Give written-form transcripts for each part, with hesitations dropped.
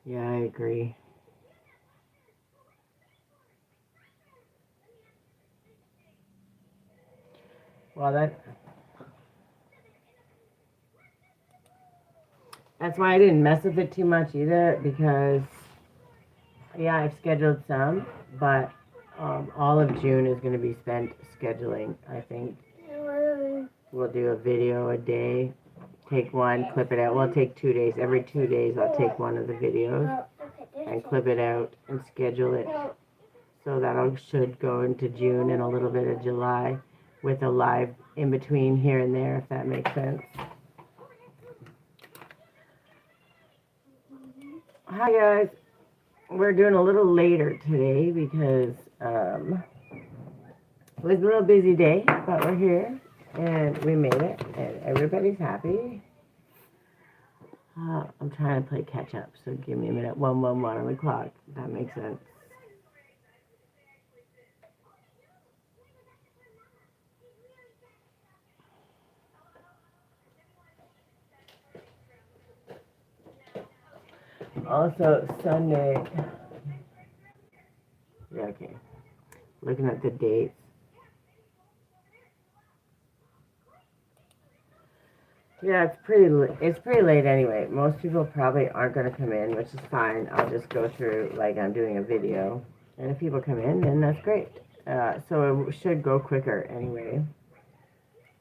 Yeah, I agree. Well, that's why I didn't mess with it too much either, because yeah, I've scheduled some, but all of June is going to be spent scheduling. I think we'll do a video a day, take one, clip it out. We'll take 2 days. Every 2 days, I'll take one of the videos and clip it out and schedule it. So that should go into June and a little bit of July with a live in between here and there, if that makes sense. Hi guys, we're doing a little later today because it was a real busy day, but we're here and we made it and everybody's happy. I'm trying to play catch up, so give me a minute. 111 on the clock. That makes sense. Also, Sunday. Yeah, okay. Looking at the dates. Yeah, it's pretty late anyway. Most people probably aren't going to come in, which is fine. I'll just go through like I'm doing a video. And if people come in, then that's great. So it should go quicker anyway.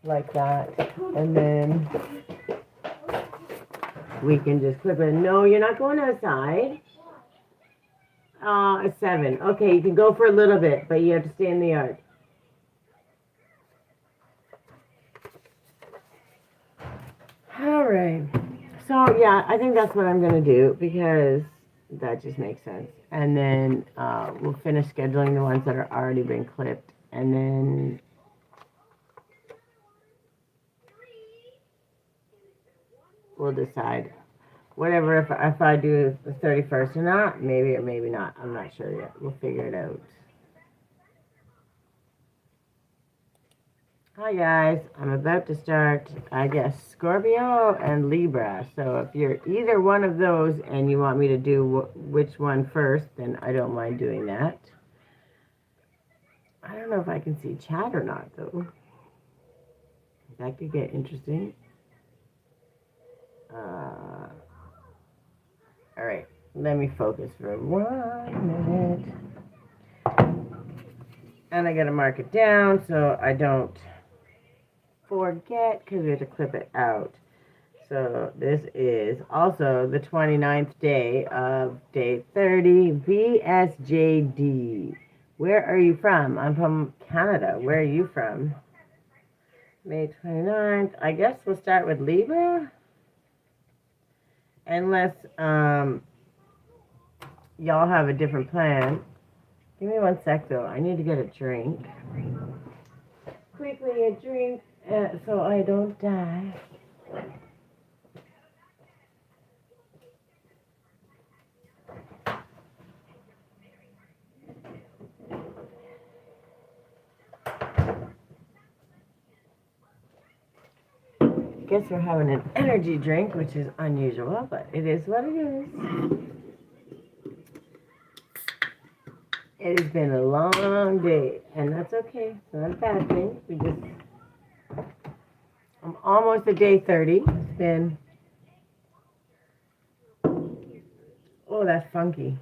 Like that. And then we can just clip it. No, you're not going outside. It's 7. Okay, you can go for a little bit, but you have to stay in the yard. All right. So, yeah, I think that's what I'm going to do because that just makes sense. And then we'll finish scheduling the ones that are already been clipped. And then we'll decide whatever if I do the 31st or not. Maybe or maybe not. I'm not sure yet. We'll figure it out. Hi guys, I'm about to start, I guess, Scorpio and Libra. So if you're either one of those and you want me to do which one first, then I don't mind doing that. I don't know if I can see chat or not, though. That could get interesting. All right, let me focus for 1 minute. And I gotta mark it down so I don't forget because we have to clip it out. So this is also the 29th day of day 30, BSJD. Where are you from? I'm from Canada. Where are you from? May 29th. I guess we'll start with Libra. Unless y'all have a different plan. Give me 1 sec though. I need to get a drink. Quickly a drink so I don't die. Guess we're having an energy drink, which is unusual, but it is what it is. It has been a long day, and that's okay. It's not a bad thing. I'm almost at day 30. It's been, oh, that's funky.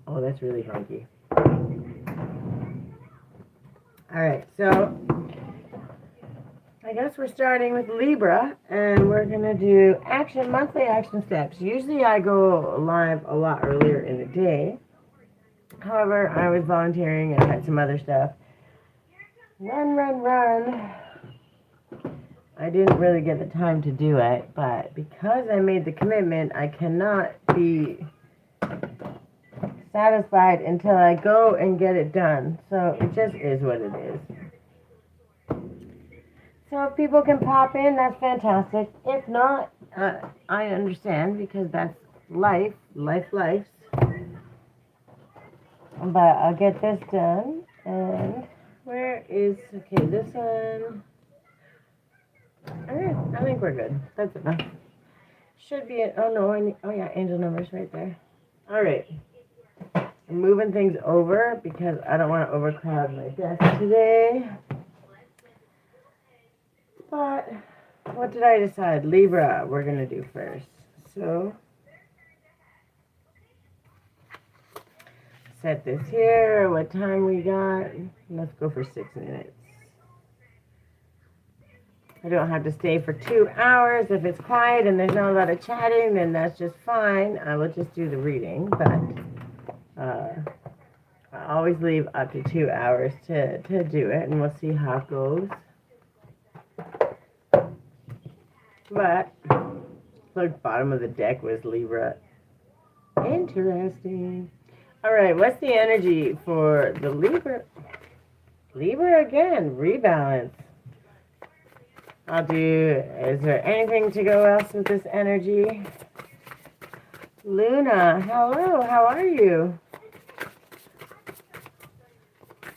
Oh, that's really funky. All right, so I guess we're starting with Libra, and we're going to do monthly action steps. Usually I go live a lot earlier in the day. However, I was volunteering and had some other stuff. Run. I didn't really get the time to do it, but because I made the commitment, I cannot be satisfied until I go and get it done. So it just is what it is. So if people can pop in, that's fantastic. If not, I understand because that's life. Life's. But I'll get this done. And where is, okay, this one. All right, I think we're good. That's enough. Should be oh no, oh yeah, angel numbers right there. All right. I'm moving things over because I don't want to overcrowd my desk today. But what did I decide? Libra, we're going to do first. So, set this here. What time we got? Let's go for 6 minutes. I don't have to stay for 2 hours. If it's quiet and there's not a lot of chatting, then that's just fine. I will just do the reading, but I always leave up to 2 hours to do it, and we'll see how it goes. But the bottom of the deck was Libra. Interesting. All right, what's the energy for the Libra? Libra again, rebalance. Is there anything to go else with this energy? Luna, hello, how are you?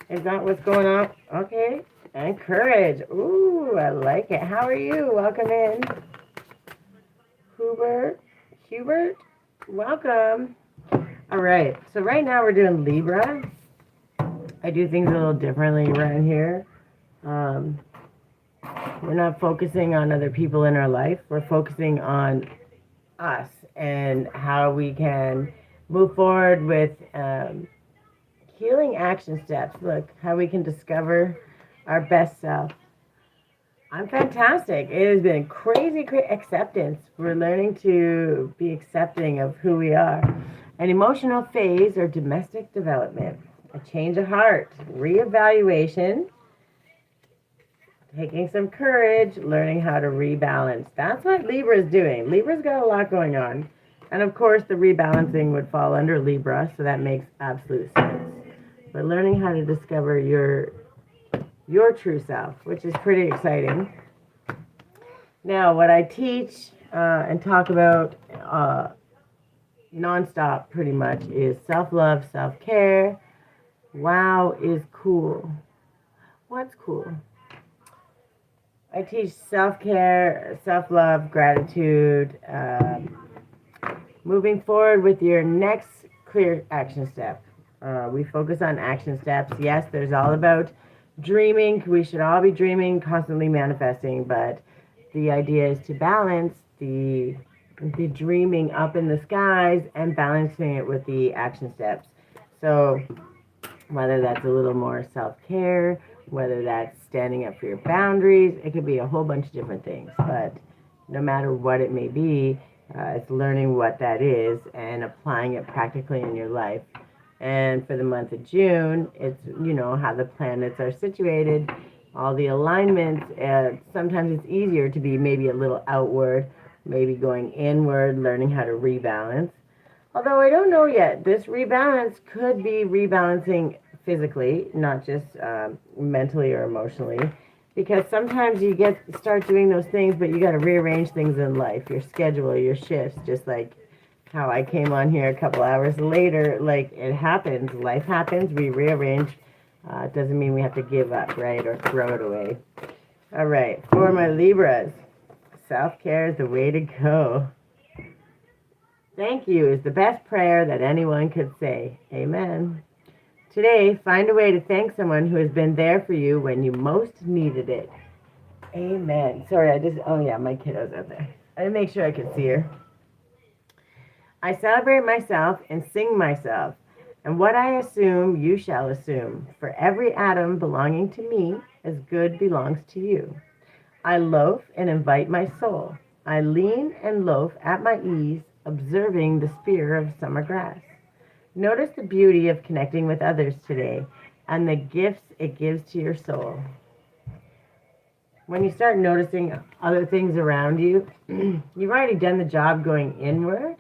Is that what's going on? Okay. And courage. Ooh, I like it. How are you? Welcome in. Hubert, welcome. All right. So right now we're doing Libra. I do things a little differently around here. We're not focusing on other people in our life. We're focusing on us and how we can move forward with healing action steps. Look, how we can discover our best self. I'm fantastic. It has been crazy acceptance. We're learning to be accepting of who we are. An emotional phase or domestic development. A change of heart. Reevaluation. Taking some courage. Learning how to rebalance. That's what Libra is doing. Libra's got a lot going on. And of course, the rebalancing would fall under Libra, so that makes absolute sense. But learning how to discover your true self, which is pretty exciting. Now, what I teach and talk about nonstop pretty much is self-love, self-care. Wow is cool. What's cool? I teach self-care, self-love, gratitude, moving forward with your next clear action step. We focus on action steps. Yes, there's all about dreaming. We should all be dreaming, constantly manifesting, but the idea is to balance the dreaming up in the skies and balancing it with the action steps. So whether that's a little more self-care, whether that's standing up for your boundaries, it could be a whole bunch of different things, but no matter what it may be, it's learning what that is and applying it practically in your life. And for the month of June, it's, how the planets are situated, all the alignments. Sometimes it's easier to be maybe a little outward, maybe going inward, learning how to rebalance. Although I don't know yet, this rebalance could be rebalancing physically, not just mentally or emotionally. Because sometimes you start doing those things, but you got to rearrange things in life, your schedule, your shifts, just like how I came on here a couple hours later. Like, it happens. Life happens. We rearrange. It doesn't mean we have to give up, right, or throw it away. All right, for my Libras, self-care is the way to go. Thank you is the best prayer that anyone could say. Amen. Today, find a way to thank someone who has been there for you when you most needed it. Amen. Sorry, my kiddo's out there. I didn't make sure I could see her. I celebrate myself and sing myself, and what I assume you shall assume. For every atom belonging to me, as good belongs to you. I loaf and invite my soul. I lean and loaf at my ease, observing the spear of summer grass. Notice the beauty of connecting with others today and the gifts it gives to your soul. When you start noticing other things around you, you've already done the job going inward.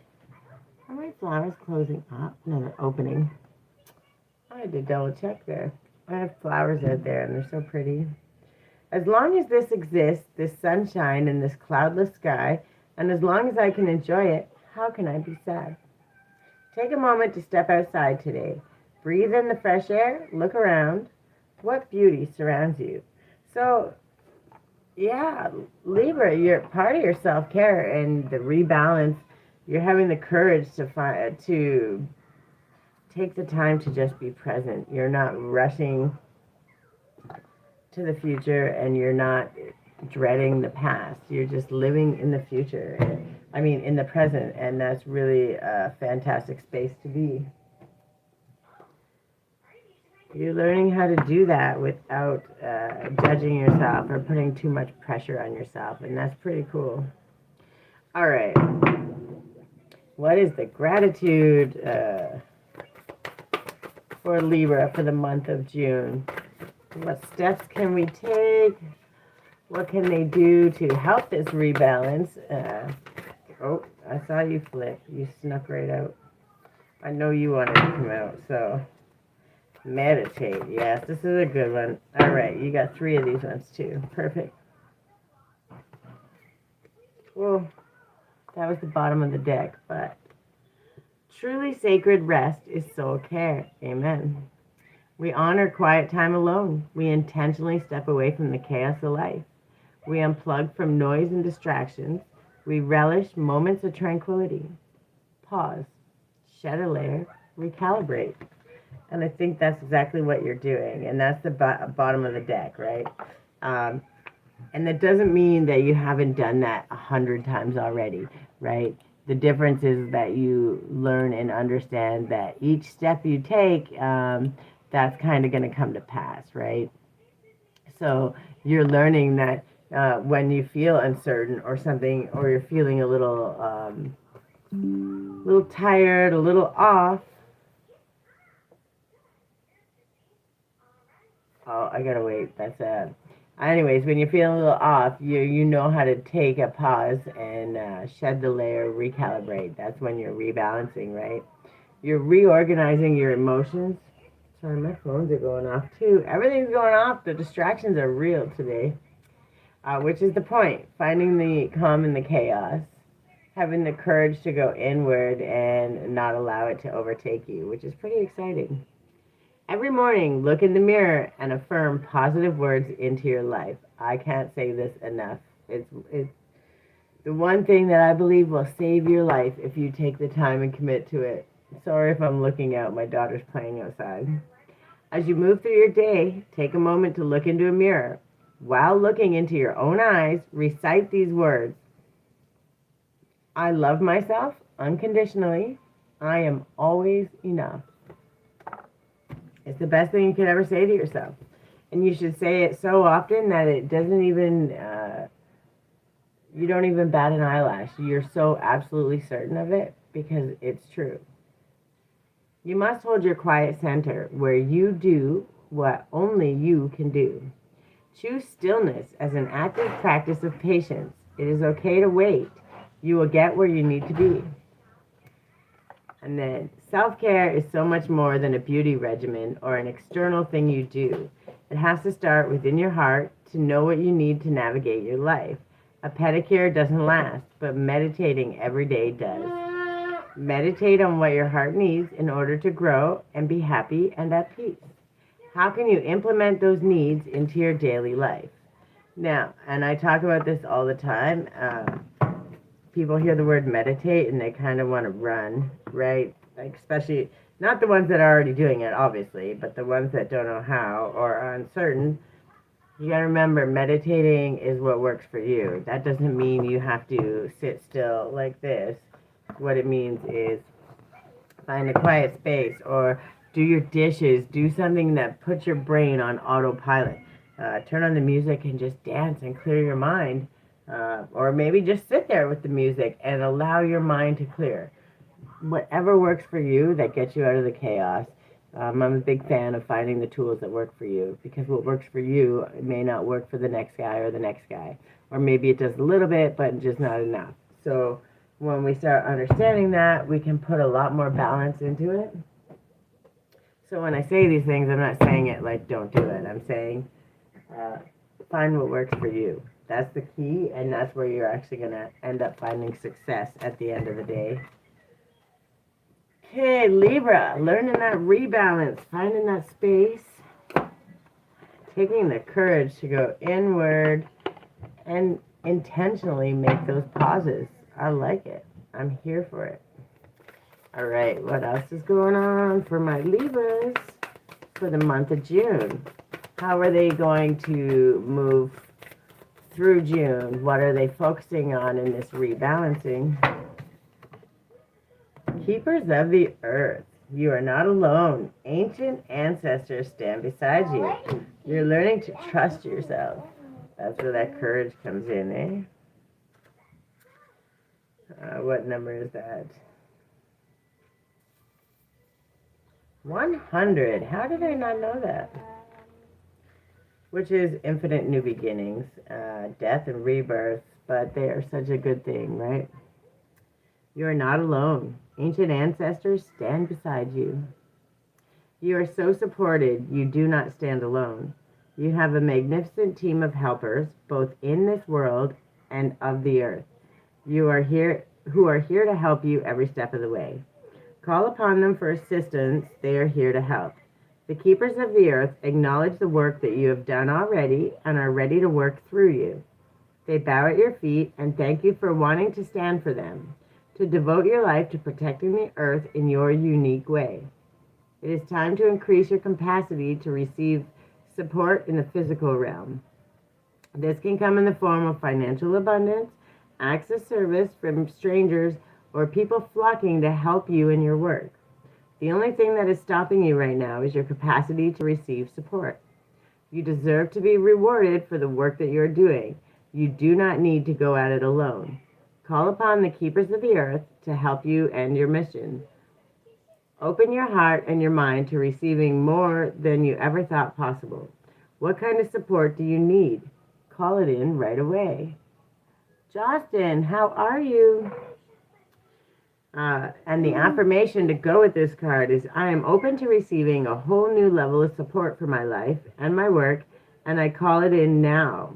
Are my flowers closing up? No, they're opening. I had to double check there. I have flowers out there and they're so pretty. As long as this exists, this sunshine and this cloudless sky, and as long as I can enjoy it, how can I be sad? Take a moment to step outside today. Breathe in the fresh air. Look around. What beauty surrounds you? So, yeah, Libra, you're part of your self-care and the rebalance. You're having the courage to take the time to just be present. You're not rushing to the future and you're not dreading the past. You're just living in the future. I mean, in the present, and that's really a fantastic space to be. You're learning how to do that without judging yourself or putting too much pressure on yourself, and that's pretty cool. All right. What is the gratitude for Libra for the month of June? What steps can we take? What can they do to help this rebalance? Oh, I saw you flip. You snuck right out. I know you wanted to come out, so meditate. Yes, this is a good one. All right, you got 3 of these ones too. Perfect. Well, that was the bottom of the deck, but truly sacred rest is soul care. Amen. We honor quiet time alone. We intentionally step away from the chaos of life. We unplug from noise and distractions. We relish moments of tranquility. Pause, shed a layer, recalibrate. And I think that's exactly what you're doing. And that's the bottom of the deck, right? And that doesn't mean that you haven't done that 100 times already, right? The difference is that you learn and understand that each step you take, that's kind of going to come to pass, right? So you're learning that when you feel uncertain or something, or you're feeling a little tired, a little off. Oh, I gotta wait. That's anyways, when you're feeling a little off, you know how to take a pause and shed the layer, recalibrate. That's when you're rebalancing, right? You're reorganizing your emotions. Sorry, my phones are going off too. Everything's going off. The distractions are real today. Which is the point. Finding the calm in the chaos. Having the courage to go inward and not allow it to overtake you, which is pretty exciting. Every morning, look in the mirror and affirm positive words into your life. I can't say this enough. It's the one thing that I believe will save your life if you take the time and commit to it. Sorry if I'm looking out. My daughter's playing outside. As you move through your day, take a moment to look into a mirror. While looking into your own eyes, recite these words. I love myself unconditionally. I am always enough. It's the best thing you could ever say to yourself. And you should say it so often that it doesn't even, you don't even bat an eyelash. You're so absolutely certain of it because it's true. You must hold your quiet center where you do what only you can do. Choose stillness as an active practice of patience. It is okay to wait. You will get where you need to be. And then self-care is so much more than a beauty regimen or an external thing you do. It has to start within your heart to know what you need to navigate your life. A pedicure doesn't last, but meditating every day does. Meditate on what your heart needs in order to grow and be happy and at peace. How can you implement those needs into your daily life? Now, and I talk about this all the time, people hear the word meditate and they kind of want to run, right? Like, especially not the ones that are already doing it, obviously, but the ones that don't know how or are uncertain. You gotta remember, meditating is what works for you. That doesn't mean you have to sit still like this. What it means is find a quiet space or do your dishes, do something that puts your brain on autopilot. Turn on the music and just dance and clear your mind. Or maybe just sit there with the music and allow your mind to clear. Whatever works for you that gets you out of the chaos. I'm a big fan of finding the tools that work for you because what works for you may not work for the next guy or the next guy. Or maybe it does a little bit, but just not enough. So when we start understanding that, we can put a lot more balance into it. So when I say these things, I'm not saying it like don't do it. I'm saying find what works for you. That's the key, and that's where you're actually going to end up finding success at the end of the day. Okay, Libra, learning that rebalance, finding that space, taking the courage to go inward and intentionally make those pauses. I like it. I'm here for it. All right, what else is going on for my Libras for the month of June? How are they going to move through June? What are they focusing on in this rebalancing? Keepers of the earth. You are not alone. Ancient ancestors stand beside you. You're learning to trust yourself. That's where that courage comes in, eh? What number is that? 100. How did I not know that? Which is infinite new beginnings, death and rebirth, but they are such a good thing, right? You are not alone. Ancient ancestors stand beside you. You are so supported, you do not stand alone. You have a magnificent team of helpers, both in this world and of the earth. Who are here to help you every step of the way. Call upon them for assistance. They are here to help. The keepers of the earth acknowledge the work that you have done already and are ready to work through you. They bow at your feet and thank you for wanting to stand for them, to devote your life to protecting the earth in your unique way. It is time to increase your capacity to receive support in the physical realm. This can come in the form of financial abundance, acts of service from strangers, or people flocking to help you in your work. The only thing that is stopping you right now is your capacity to receive support. You deserve to be rewarded for the work that you're doing. You do not need to go at it alone. Call upon the keepers of the earth to help you end your mission. Open your heart and your mind to receiving more than you ever thought possible. What kind of support do you need? Call it in right away. Justin, how are you? And the affirmation to go with this card is, I am open to receiving a whole new level of support for my life and my work, and I call it in now.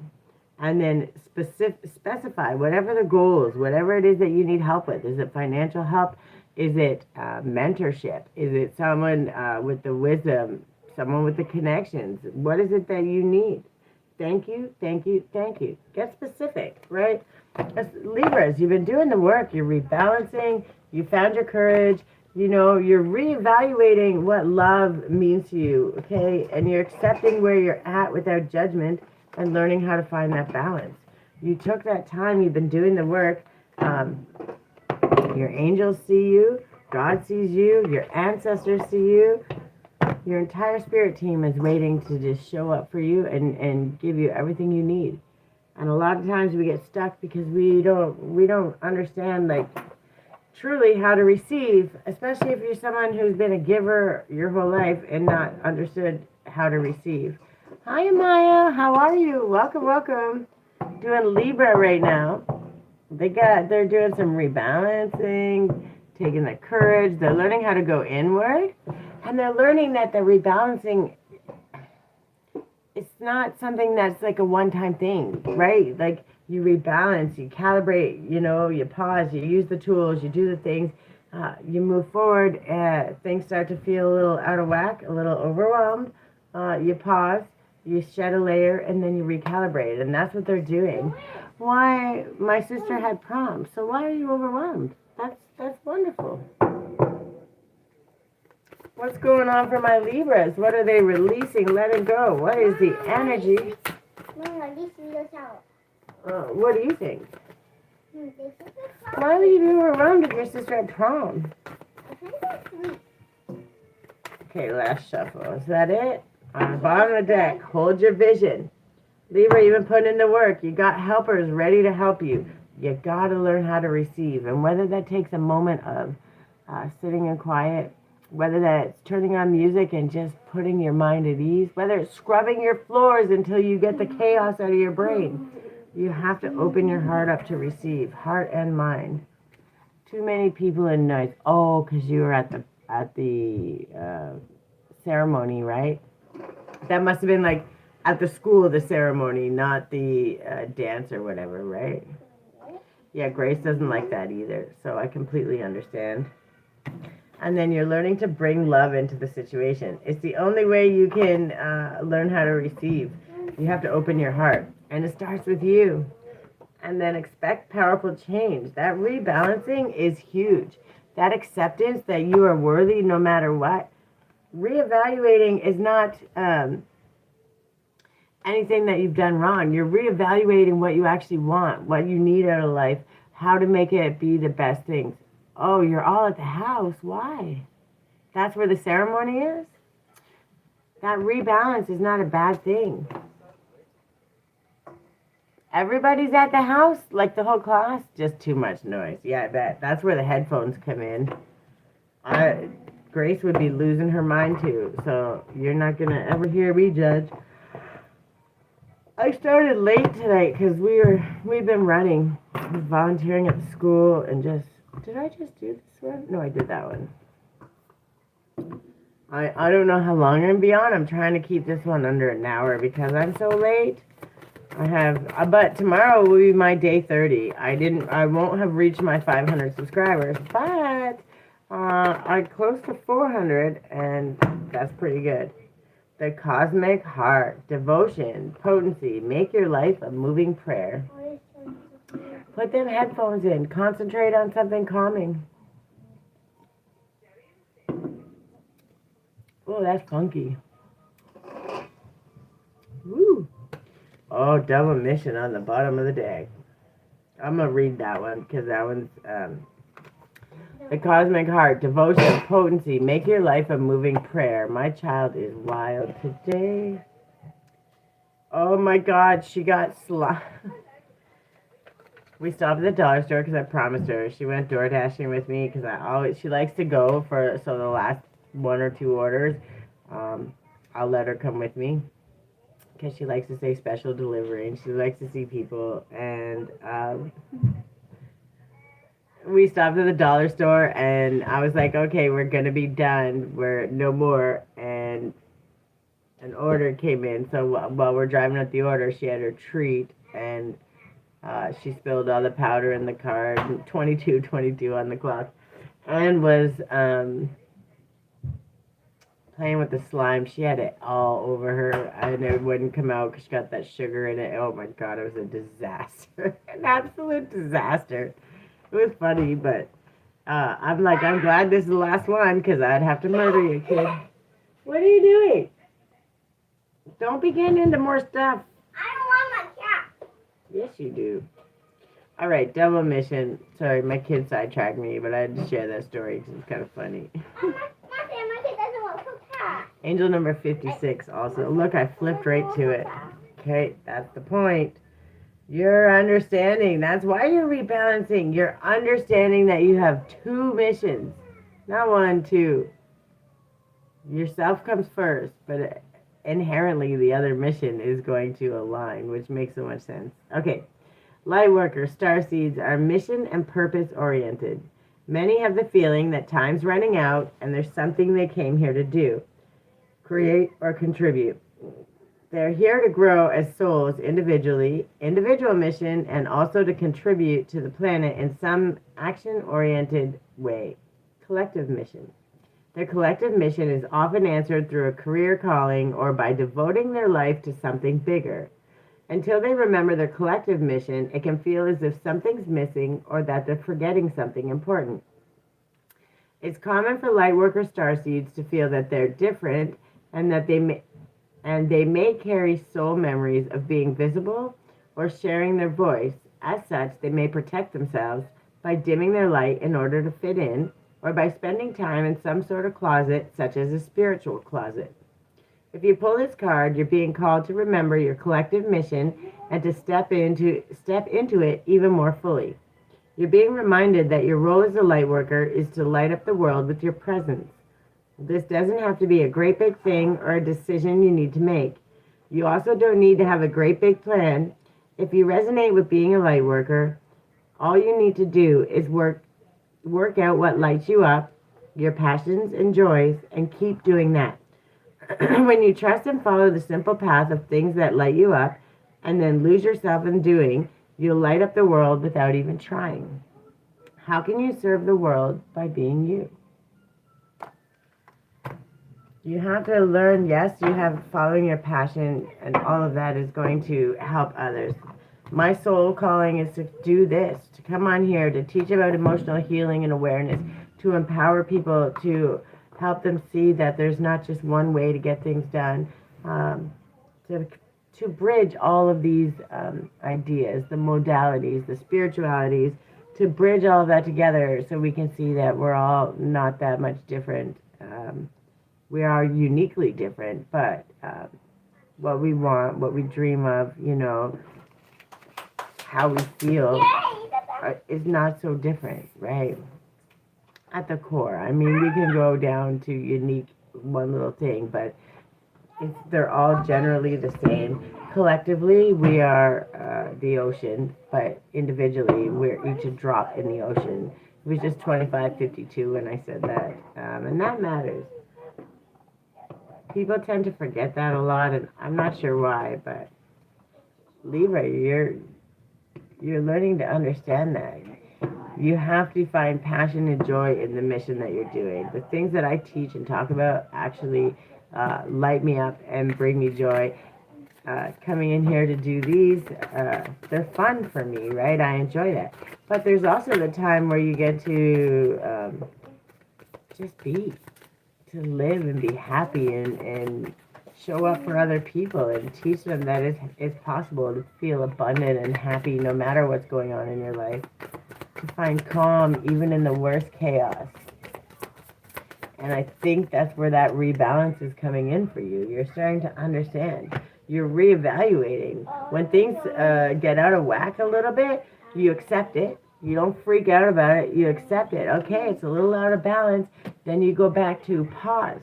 And then specify whatever the goals, whatever it is that you need help with. Is it financial help? Is it mentorship? Is it someone with the wisdom, someone with the connections? What is it that you need? Thank you, thank you, thank you. Get specific, right? As Libras, you've been doing the work. You're rebalancing. You found your courage. You know, you're reevaluating what love means to you, okay? And you're accepting where you're at without judgment and learning how to find that balance. You took that time. You've been doing the work. Your angels see you. God sees you. Your ancestors see you. Your entire spirit team is waiting to just show up for you and give you everything you need. And a lot of times we get stuck because we don't understand, like, truly how to receive, especially if you're someone who's been a giver your whole life and not understood how to receive. Hi, Maya. How are you? Welcome, welcome. Doing Libra right now. They're doing some rebalancing, taking the courage. They're learning how to go inward, and they're learning that the rebalancing, it's not something that's like a one-time thing, right? Like, you rebalance, you calibrate, you know, you pause, you use the tools, you do the things, you move forward, things start to feel a little out of whack, a little overwhelmed, you pause, you shed a layer, and then you recalibrate, and that's what they're doing. Why, my sister had prom, so why are you overwhelmed? That's wonderful. What's going on for my Libras? What are they releasing, letting go? What is the energy? What do you think? Why would you be overwhelmed if your sister had prom? Okay, last shuffle. Is that it? On the bottom of the deck, hold your vision. Libra, you've been putting in the work. You got helpers ready to help you. You got to learn how to receive. And whether that takes a moment of sitting in quiet, whether that's turning on music and just putting your mind at ease, whether it's scrubbing your floors until you get the chaos out of your brain, you have to open your heart up to receive, heart and mind. Too many people in noise. Oh, because you were at the ceremony, right? That must have been like at the school, the ceremony, not the dance or whatever, right? Yeah, Grace doesn't like that either, so I completely understand. And then you're learning to bring love into the situation. It's the only way you can learn how to receive. You have to open your heart. And it starts with you. And then expect powerful change. That rebalancing is huge. That acceptance that you are worthy no matter what. Reevaluating is not anything that you've done wrong. You're reevaluating what you actually want, what you need out of life, how to make it be the best things. Oh, you're all at the house. Why? That's where the ceremony is? That rebalance is not a bad thing. Everybody's at the house, like the whole class? Just too much noise. Yeah, I bet. That's where the headphones come in. Grace would be losing her mind too, so you're not going to ever hear me judge. I started late tonight because we've been running, volunteering at the school, and did I just do this one? No, I did that one. I don't know how long I'm going to be on. I'm trying to keep this one under an hour because I'm so late. But tomorrow will be my day 30. I won't have reached my 500 subscribers, but I'm close to 400, and that's pretty good. The cosmic heart, devotion, potency, make your life a moving prayer. Put them headphones in. Concentrate on something calming. Oh, that's funky. Woo. Oh, double mission on the bottom of the deck. I'm going to read that one because that one's the cosmic heart, devotion, potency, make your life a moving prayer. My child is wild today. Oh my God, she got We stopped at the dollar store because I promised her. She went door dashing with me because she likes to go so the last 1 or 2 orders, I'll let her come with me because she likes to say special delivery and she likes to see people. And we stopped at the dollar store and I was like, okay, we're going to be done. We're no more. And an order came in. So while we're driving up the order, she had her treat and she spilled all the powder in the car, 22:22 on the clock, and was playing with the slime. She had it all over her, and it wouldn't come out because she got that sugar in it. Oh my God, it was a disaster. An absolute disaster. It was funny, but I'm glad this is the last one because I'd have to murder you, kid. What are you doing? Don't be getting into more stuff. I don't want my cat. Yes, you do. All right, double mission. Sorry, my kid sidetracked me, but I had to share that story because it's kind of funny. My kid doesn't want a cat. Angel number 56 also. Look, I flipped right to it. Okay, that's the point. You're understanding. That's why you're rebalancing. You're understanding that you have 2 missions. Not 1, 2. Yourself comes first, but inherently the other mission is going to align, which makes so much sense. Okay. Light workers, starseeds are mission and purpose oriented. Many have the feeling that time's running out and there's something they came here to do, create or contribute. They're here to grow as souls individually, individual mission, and also to contribute to the planet in some action-oriented way, collective mission. Their collective mission is often answered through a career calling or by devoting their life to something bigger. Until they remember their collective mission, it can feel as if something's missing or that they're forgetting something important. It's common for lightworker starseeds to feel that they're different and that they may carry soul memories of being visible or sharing their voice. As such, they may protect themselves by dimming their light in order to fit in or by spending time in some sort of closet, such as a spiritual closet. If you pull this card, you're being called to remember your collective mission and to step into it even more fully. You're being reminded that your role as a light worker is to light up the world with your presence. This doesn't have to be a great big thing or a decision you need to make. You also don't need to have a great big plan. If you resonate with being a light worker, all you need to do is work out what lights you up, your passions and joys, and keep doing that. When you trust and follow the simple path of things that light you up and then lose yourself in doing, you'll light up the world without even trying. How can you serve the world? By being you. You have to learn, yes, you have following your passion and all of that is going to help others. My soul calling is to do this, to come on here, to teach about emotional healing and awareness, to empower people, to help them see that there's not just one way to get things done, to bridge all of these ideas, the modalities, the spiritualities, to bridge all of that together so we can see that we're all not that much different. We are uniquely different, but what we want, what we dream of, how we feel is not so different, right? At the core. I mean, we can go down to unique one little thing, but they're all generally the same. Collectively, we are the ocean, but individually, we're each a drop in the ocean. It was just 25:52 when I said that, and that matters. People tend to forget that a lot, and I'm not sure why, but Libra, you're learning to understand that. You have to find passion and joy in the mission that you're doing. The things that I teach and talk about actually light me up and bring me joy. Coming in here to do these, they're fun for me, right? I enjoy that. But there's also the time where you get to just be, to live and be happy and show up for other people and teach them that it's possible to feel abundant and happy no matter what's going on in your life. To find calm even in the worst chaos. And I think that's where that rebalance is coming in for you. You're starting to understand. You're reevaluating. When things get out of whack a little bit, you accept it. You don't freak out about it. You accept it. Okay, it's a little out of balance. Then you go back to pause,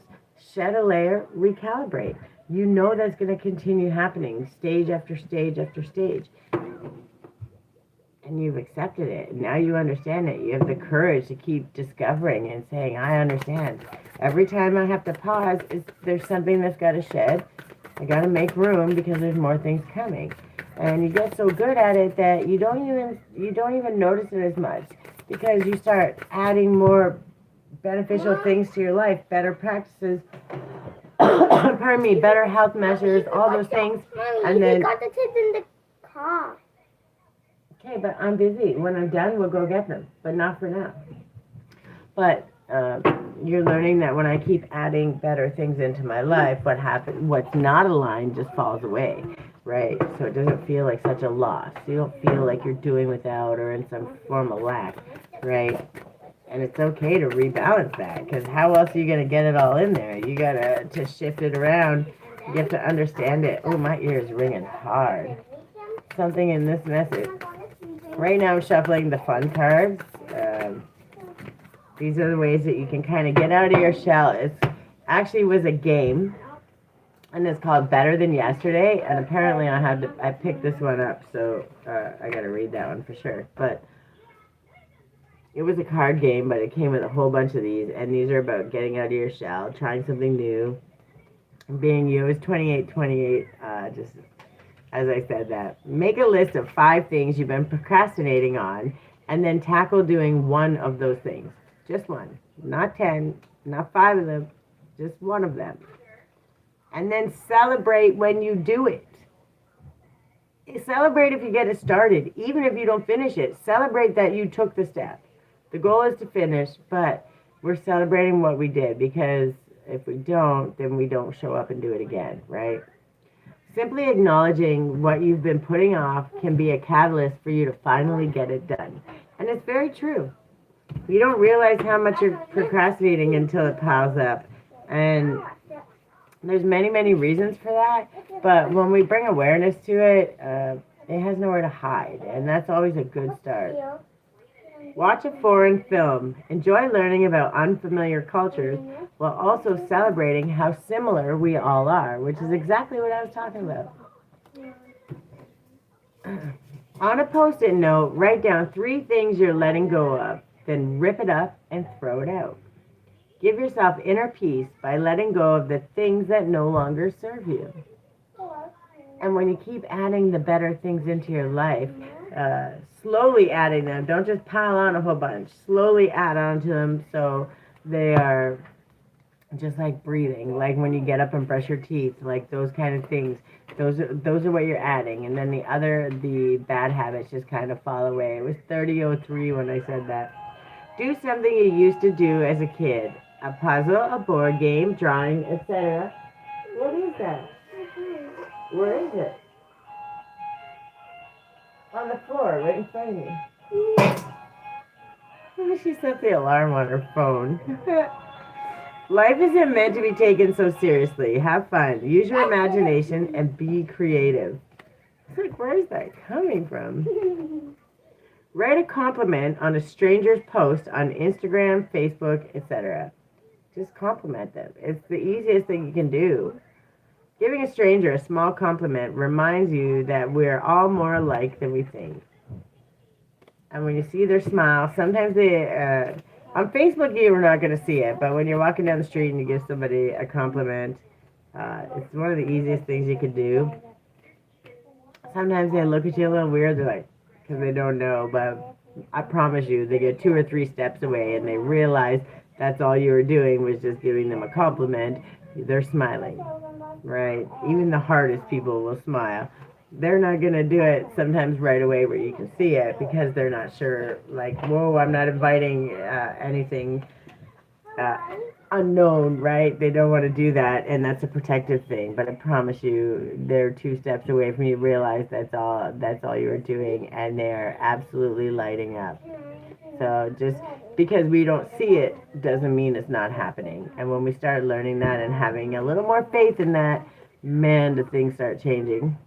shed a layer, recalibrate. You know that's going to continue happening stage after stage after stage. And you've accepted it. Now you understand it. You have the courage to keep discovering and saying, I understand. Every time I have to pause, there's something that's got to shed. I got to make room because there's more things coming. And you get so good at it that you don't even notice it as much because you start adding more beneficial things to your life, better practices, pardon me, better health measures, all those things. And then got the kids in the car. Okay, but I'm busy. When I'm done, we'll go get them, but not for now. But you're learning that when I keep adding better things into my life, what's not aligned just falls away, right? So it doesn't feel like such a loss. You don't feel like you're doing without or in some form of lack, right? And it's okay to rebalance that, because how else are you going to get it all in there? You got to shift it around. You have to understand it. Oh, my ear is ringing hard. Something in this message. Right now I'm shuffling the fun cards. These are the ways that you can kind of get out of your shell. It actually was a game, and it's called Better Than Yesterday, and apparently I picked this one up, so I got to read that one for sure. But it was a card game, but it came with a whole bunch of these, and these are about getting out of your shell, trying something new, and being you. It's 2828, just as I said that. Make a list of 5 things you've been procrastinating on, and then tackle doing one of those things. Just one. Not 10, not 5 of them, just one of them. And then celebrate when you do it. Celebrate if you get it started, even if you don't finish it. Celebrate that you took the step. The goal is to finish, but we're celebrating what we did, because if we don't, then we don't show up and do it again, right? Simply acknowledging what you've been putting off can be a catalyst for you to finally get it done. And it's very true. You don't realize how much you're procrastinating until it piles up. And there's many, many reasons for that. But when we bring awareness to it, it has nowhere to hide. And that's always a good start. Watch a foreign film. Enjoy learning about unfamiliar cultures while also celebrating how similar we all are, which is exactly what I was talking about. On a post-it note, write down 3 things you're letting go of, then rip it up and throw it out. Give yourself inner peace by letting go of the things that no longer serve you. And when you keep adding the better things into your life, slowly adding them, don't just pile on a whole bunch. Slowly add on to them so they are Just like breathing, like when you get up and brush your teeth, like those kind of things. Those are what you're adding, and then the bad habits just kind of fall away. It was 30:03 when I said that. Do something you used to do as a kid. A puzzle, a board game, drawing, etc. What is that? Where is it? On the floor, right in front of me. Oh, she set the alarm on her phone. Life isn't meant to be taken so seriously. Have fun. Use your imagination and be creative. It's like, where is that coming from? Write a compliment on a stranger's post on Instagram, Facebook, etc. Just compliment them. It's the easiest thing you can do. Giving a stranger a small compliment reminds you that we're all more alike than we think. And when you see their smile, sometimes on Facebook you're not going to see it, but when you're walking down the street and you give somebody a compliment, it's one of the easiest things you can do. Sometimes they look at you a little weird, they're like, because they don't know, but I promise you, they get 2 or 3 steps away and they realize that's all you were doing was just giving them a compliment. They're smiling, right? Even the hardest people will smile. They're not going to do it sometimes right away where you can see it because they're not sure, like, whoa, I'm not inviting anything uh, unknown, right? They don't want to do that, and that's a protective thing. But I promise you, they're 2 steps away from you realize that's all you were doing, and they're absolutely lighting up. So just because we don't see it doesn't mean it's not happening. And when we start learning that and having a little more faith in that, man, the things start changing.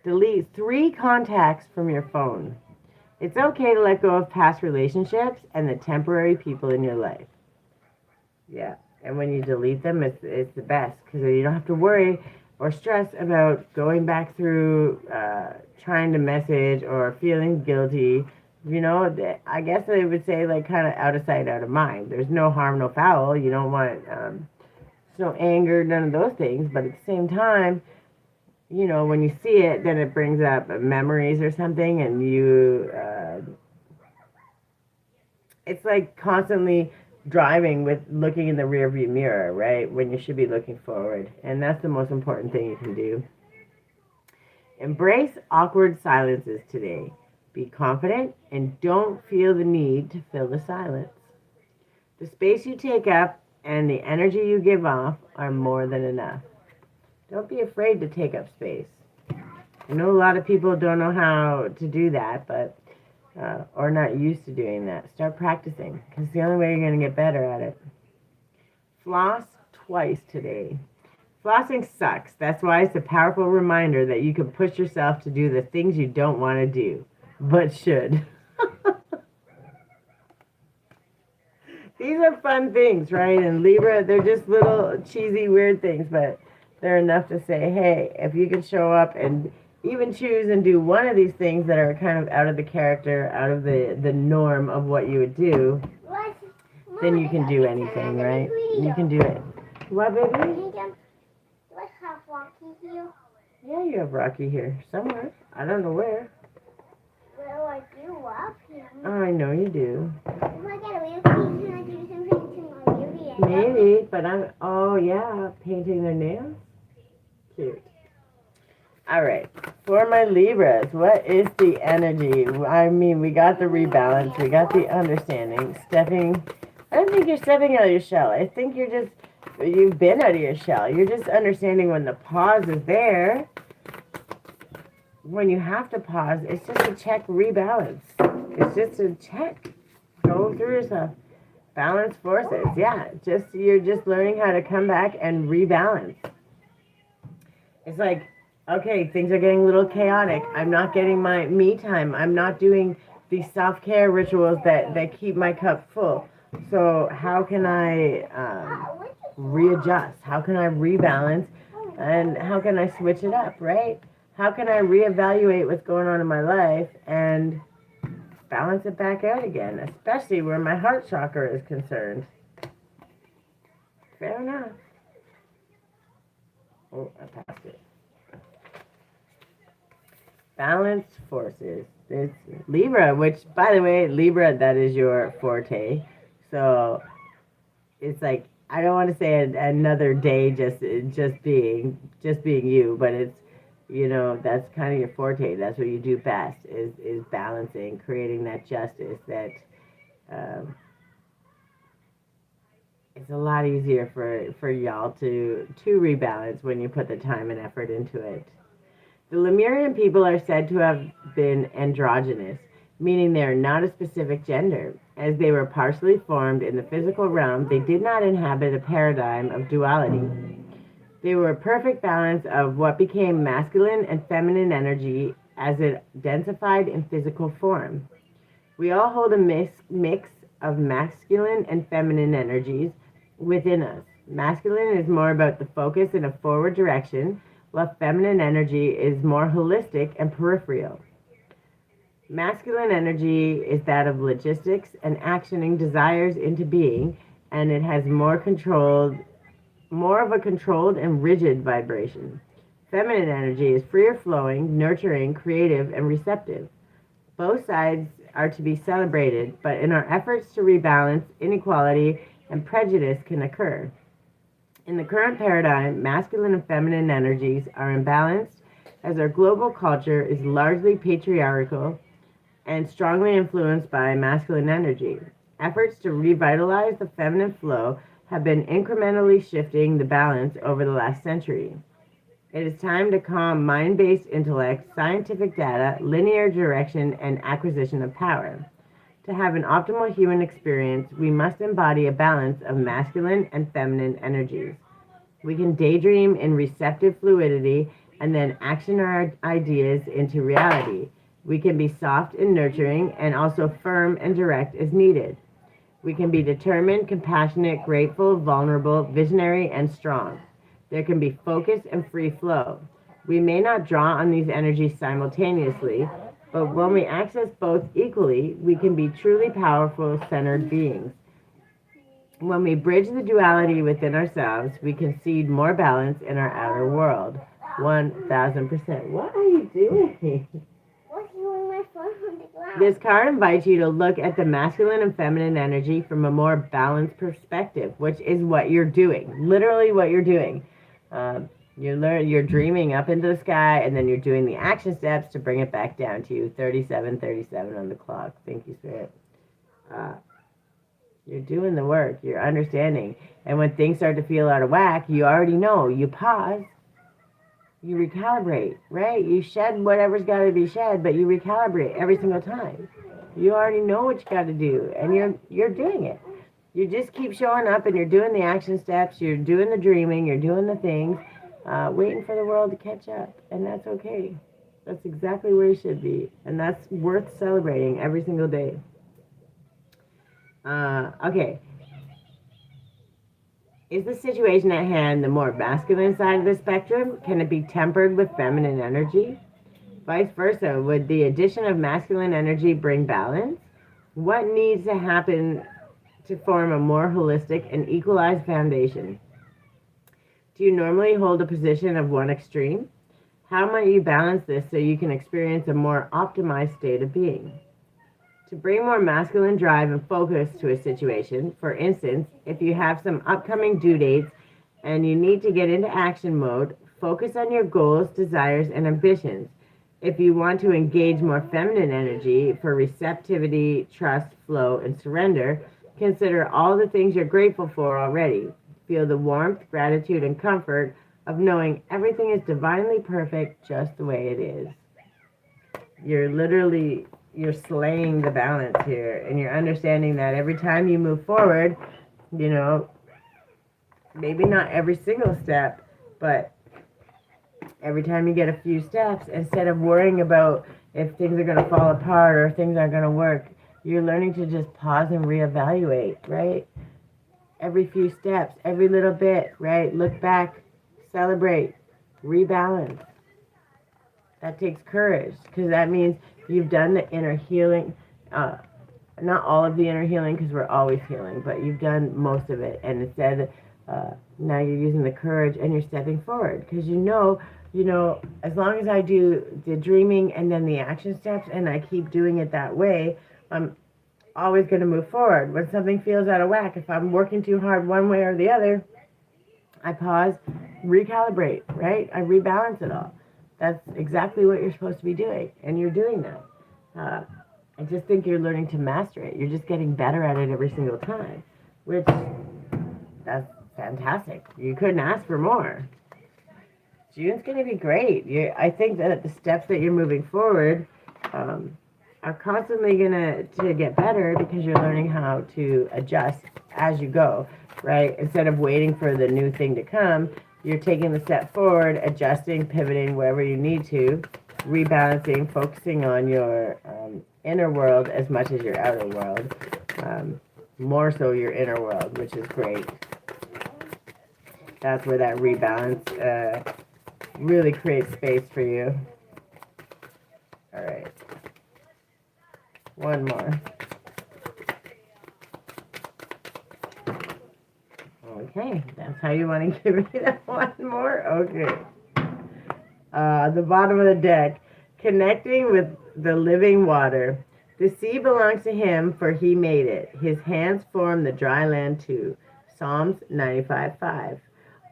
Delete 3 contacts from your phone. It's okay to let go of past relationships and the temporary people in your life. Yeah, and when you delete them, it's the best because you don't have to worry or stress about going back through trying to message or feeling guilty. You know, I guess they would say like kind of out of sight, out of mind. There's no harm, no foul. You don't want no anger, none of those things. But at the same time, you know, when you see it, then it brings up memories or something, and it's like constantly driving with looking in the rearview mirror, right? When you should be looking forward. And that's the most important thing you can do. Embrace awkward silences today. Be confident and don't feel the need to fill the silence. The space you take up and the energy you give off are more than enough. Don't be afraid to take up space. I know a lot of people don't know how to do that, but or not used to doing that. Start practicing because it's the only way you're going to get better at it. Floss twice today. Flossing sucks. That's why it's a powerful reminder that you can push yourself to do the things you don't want to do, but should. These are fun things, right? And Libra, they're just little cheesy, weird things, but they're enough to say, hey, if you can show up and even choose and do one of these things that are kind of out of the character, out of the norm of what you would do, then you can do anything, right? You can do it. What, baby? Do I have Rocky here? Yeah, you have Rocky here somewhere. I don't know where. Well, I do love him. I know you do. If I get a real piece, can I do some painting on Beauty? Maybe, but oh yeah, painting their nails? Cute. All right, for my Libras, what is the energy? I mean, we got the rebalance, we got the understanding, I don't think you're stepping out of your shell. I think you've been out of your shell. You're just understanding when the pause is there. When you have to pause, it's just a check rebalance. It's just a check. Go through yourself. Balance forces. Yeah, you're just learning how to come back and rebalance. It's like, okay, things are getting a little chaotic. I'm not getting my me time. I'm not doing these self-care rituals that keep my cup full. So how can I readjust? How can I rebalance? And how can I switch it up, right? How can I reevaluate what's going on in my life and balance it back out again, especially where my heart chakra is concerned? Fair enough. Oh, I passed it. Balanced forces. It's Libra, which, by the way, Libra, that is your forte. So it's like I don't want to say another day just being you, but it's, that's kind of your forte. That's what you do best, is balancing, creating that justice. That um, it's a lot easier for y'all to rebalance when you put the time and effort into it. The Lemurian people are said to have been androgynous, meaning they are not a specific gender. As they were partially formed in the physical realm, they did not inhabit a paradigm of duality. They were a perfect balance of what became masculine and feminine energy as it densified in physical form. We all hold a mix of masculine and feminine energies within us. Masculine is more about the focus in a forward direction, while feminine energy is more holistic and peripheral. Masculine energy is that of logistics and actioning desires into being, and it has more of a controlled and rigid vibration. Feminine energy is freer flowing, nurturing, creative, and receptive. Both sides are to be celebrated, but in our efforts to rebalance, inequality and prejudice can occur. In the current paradigm, masculine and feminine energies are imbalanced as our global culture is largely patriarchal and strongly influenced by masculine energy. Efforts to revitalize the feminine flow have been incrementally shifting the balance over the last century. It is time to calm mind-based intellect, scientific data, linear direction, and acquisition of power. To have an optimal human experience, we must embody a balance of masculine and feminine energies. We can daydream in receptive fluidity and then action our ideas into reality. We can be soft and nurturing and also firm and direct as needed. We can be determined, compassionate, grateful, vulnerable, visionary, and strong. There can be focus and free flow. We may not draw on these energies simultaneously, but when we access both equally, we can be truly powerful, centered beings. When we bridge the duality within ourselves, we concede more balance in our outer world. 1000%. What are you doing? This card invites you to look at the masculine and feminine energy from a more balanced perspective, which is what you're doing. Literally what you're doing. You're dreaming up into the sky, and then you're doing the action steps to bring it back down to you. 37 on the clock. Thank you, Spirit. You're doing the work. You're understanding. And when things start to feel out of whack, you already know. You pause. You recalibrate, right? You shed whatever's got to be shed, but you recalibrate every single time. You already know what you got to do, and you're doing it. You just keep showing up, and you're doing the action steps. You're doing the dreaming. You're doing the things, waiting for the world to catch up, and that's okay. That's exactly where you should be, and that's worth celebrating every single day. Okay. Is the situation at hand the more masculine side of the spectrum? Can it be tempered with feminine energy? Vice versa, would the addition of masculine energy bring balance? What needs to happen to form a more holistic and equalized foundation? Do you normally hold a position of one extreme? How might you balance this so you can experience a more optimized state of being? To bring more masculine drive and focus to a situation, for instance, if you have some upcoming due dates and you need to get into action mode, focus on your goals, desires, and ambitions. If you want to engage more feminine energy for receptivity, trust, flow, and surrender, consider all the things you're grateful for already. Feel the warmth, gratitude, and comfort of knowing everything is divinely perfect just the way it is. You're slaying the balance here, and you're understanding that every time you move forward, maybe not every single step, but every time you get a few steps, instead of worrying about if things are going to fall apart or things aren't going to work, you're learning to just pause and reevaluate, right? Every few steps, every little bit, right? Look back, celebrate, rebalance. That takes courage, because that means you've done the inner healing. Not all of the inner healing, because we're always healing, but you've done most of it. And instead, now you're using the courage and you're stepping forward, because you know, as long as I do the dreaming and then the action steps and I keep doing it that way, always going to move forward. When something feels out of whack, if I'm working too hard one way or the other, I pause, recalibrate, right? I rebalance it all. That's exactly what you're supposed to be doing, and you're doing that. I just think you're learning to master it. You're just getting better at it every single time, which, that's fantastic. You couldn't ask for more. June's going to be great. I think that the steps that you're moving forward are constantly going to get better because you're learning how to adjust as you go, right? Instead of waiting for the new thing to come, you're taking the step forward, adjusting, pivoting wherever you need to, rebalancing, focusing on your inner world as much as your outer world. More so your inner world, which is great. That's where that rebalance really creates space for you. All right. One more. Okay, that's how you want to give me that one more? Okay. The bottom of the deck. Connecting with the living water. The sea belongs to him, for he made it. His hands form the dry land too. Psalms 95:5.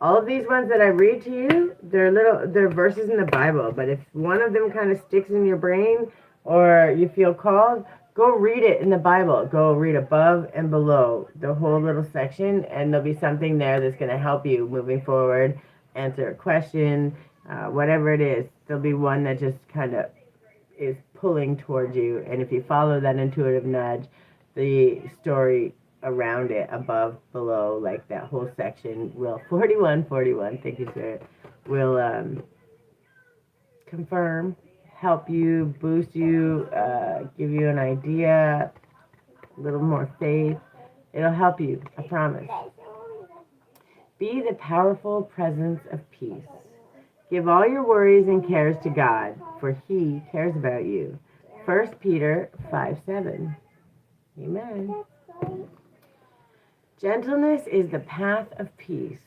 All of these ones that I read to you, they're verses in the Bible. But if one of them kind of sticks in your brain or you feel called, go read it in the Bible. Go read above and below the whole little section, and there'll be something there that's going to help you moving forward, answer a question, whatever it is. There'll be one that just kind of is pulling towards you. And if you follow that intuitive nudge, the story around it, above, below, like that whole section, will 41, thank you, sir, will confirm, help you, boost you, give you an idea, a little more faith. It'll help you, I promise. Be the powerful presence of peace. Give all your worries and cares to God, for he cares about you. 1 Peter 5:7. Amen. Gentleness is the path of peace.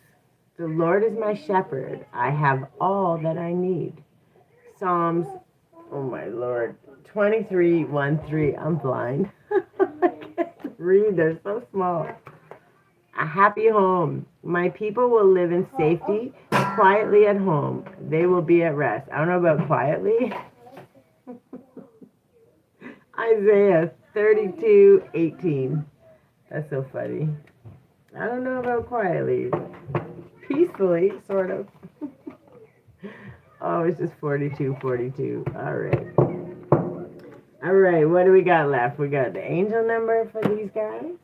The Lord is my shepherd. I have all that I need. Psalms, oh my Lord, 23:1-3. I'm blind. I can't read. They're so small. A happy home. My people will live in safety, quietly at home. They will be at rest. I don't know about quietly. Isaiah 32:18. That's so funny. I don't know about quietly. Peacefully, sort of. Oh, it's just 42:42. All right. All right, what do we got left? We got the angel number for these guys.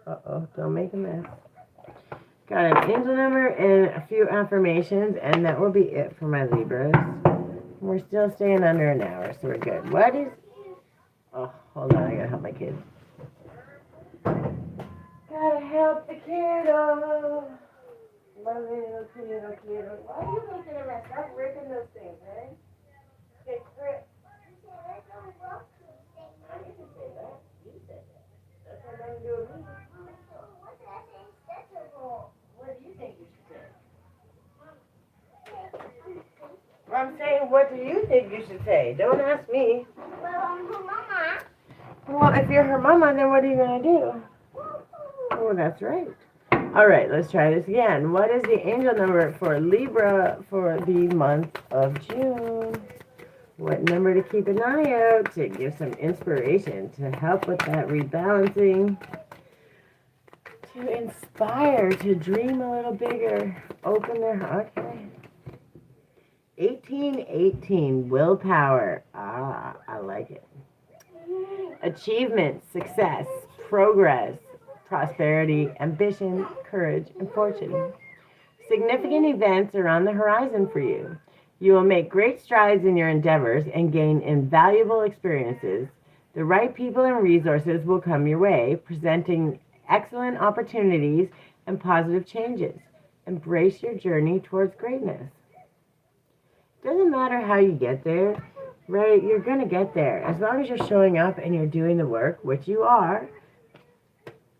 Uh-oh, don't make a mess. Got an angel number and a few affirmations, and that will be it for my Libras. We're still staying under an hour, so we're good. What is... Oh, hold on, I gotta help my kid. Gotta help the kiddo. My little kiddo. Why are you making a mess? Stop ripping those things, right? Okay, Chris. I didn't say that. You said that. That's what I'm doing with me. What do you think you should say? I'm saying, what do you think you should say? Don't ask me. Well, I'm her mama. Well, if you're her mama, then what are you going to do? Oh, that's right. All right, let's try this again. What is the angel number for Libra for the month of June? What number to keep an eye out to give some inspiration, to help with that rebalancing, to inspire, to dream a little bigger, open their heart. Okay. 1818, willpower. Ah, I like it. Achievement, success, progress, prosperity, ambition, courage, and fortune. Significant events are on the horizon for you. You will make great strides in your endeavors and gain invaluable experiences. The right people and resources will come your way, presenting excellent opportunities and positive changes. Embrace your journey towards greatness. Doesn't matter how you get there, right? You're going to get there. As long as you're showing up and you're doing the work, which you are,